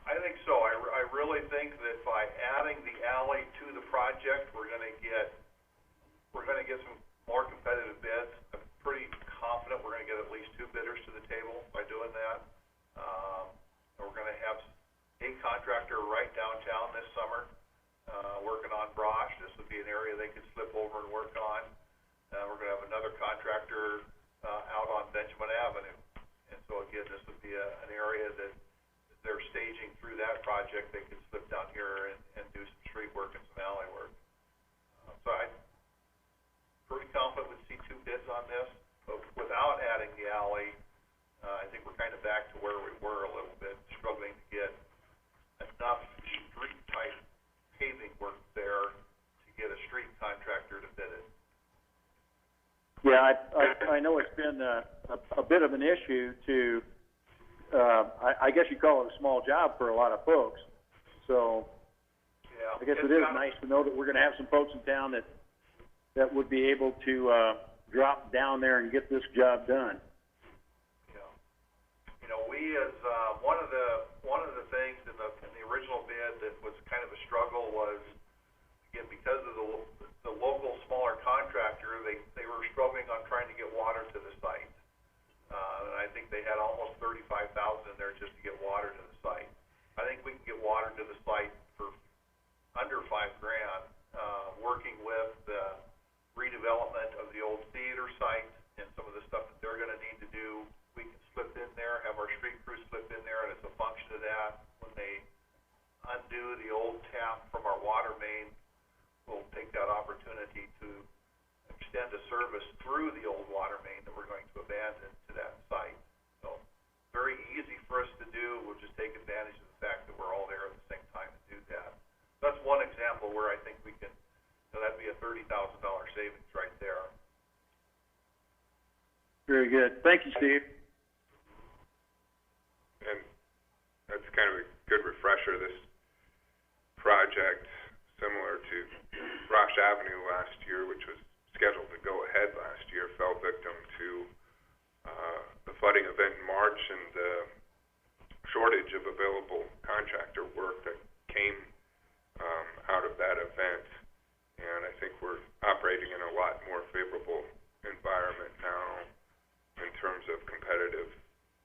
I think so. I really think that by adding the alley to the project, we're gonna get some more competitive bids. I'm pretty confident we're gonna get at least 2 bidders to the table by doing that. We're gonna have a contractor right downtown this summer, working on Brosh. This would be an area they could slip over and work on. We're gonna have another contractor, out on Benjamin Avenue. And so again, this would be an area that they're staging through that project. They could slip down here and do some street work and some alley work. So I'm pretty confident we'd see 2 bids on this, but without adding the alley, I think we're kind of back to where we were a little bit, struggling to get enough street-type paving work there to get a street contractor to bid it. Yeah, I know it's been a bit of an issue to, I guess you call it a small job for a lot of folks. So Yeah, I guess it is nice to know that we're going to have some folks in town that would be able to drop down there and get this job done. We as one of the things in the original bid that was kind of a struggle was, again, because of the local smaller contractor, they were struggling on trying to get water to the site. And I think they had almost $35,000 in there just to get water to the site. I think we can get water to the site for under $5,000, working with the redevelopment of the old theater site and some of the stuff that they're going to need to do. We can slip in there, have our street crew slip in there, and it's a function of that. When they undo the old tap from our water main, we'll take that opportunity to extend a service through the old water main that we're going to abandon to that site. So very easy for us to do. We'll just take advantage of the fact that we're all there at the same time to do that. That's one example where I think we can, that'd be a $30,000 savings right there. Very good. Thank you, Steve. And that's kind of a good refresher. This project, similar to Brosh Avenue last year, which was scheduled to go ahead last year, fell victim to the flooding event in March and the shortage of available contractor work that came out of that event. And I think we're operating in a lot more favorable environment now in terms of competitive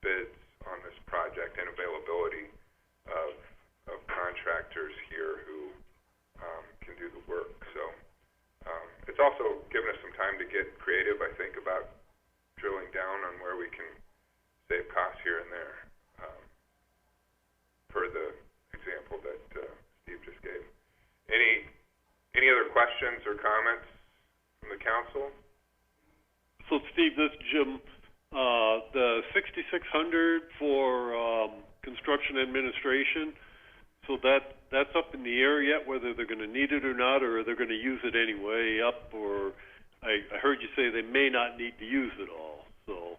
bids on this project and availability of contractors here who can do the work. So it's also given us some time to get creative, I think, about drilling down on where we can save costs here and there, per the example that Steve just gave. Any other questions or comments from the council? So Steve, this is Jim. The $6,600 for construction administration, so that's up in the air yet, whether they're going to need it or not, or they're going to use it anyway, or I heard you say they may not need to use it all. So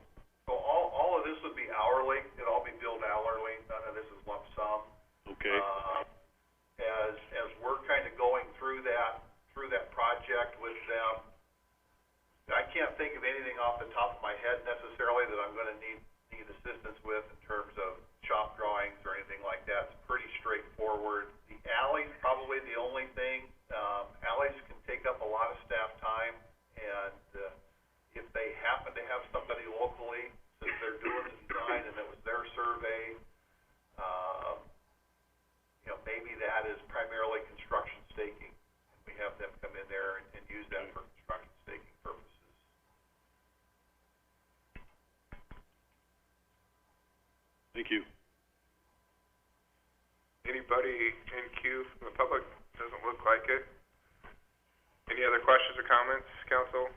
all of this would be hourly. It'll all be billed hourly. None of this is lump sum. Okay. As we're kind of going through that project with them, I can't think of anything off the top of my head necessarily that I'm going to need assistance with in terms of shop drawings or anything like that. It's pretty straightforward. The alley's probably the only thing. Alleys can take up a lot of staff time, and if they happen to have somebody local Thank you. Anybody in queue from the public? Doesn't look like it. Any other questions or comments, council?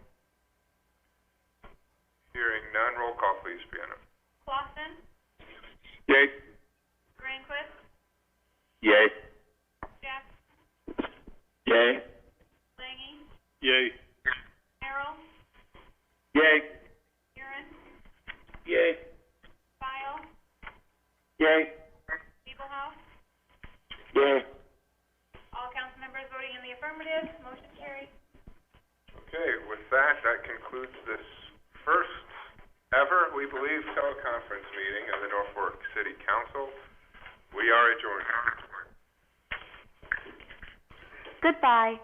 Hearing none, roll call please, Brianna. Clausen, Yay. Grandquist, Yay. Jackson, Yay. Langy, Yay. Merrill, Yay. Aaron, Yay. File, Yay. Beeblehouse. Yay. All council members voting in the affirmative, motion carries. Okay, with that concludes this first ever, we believe, teleconference meeting of the Norfolk City Council. We are adjourned. Goodbye.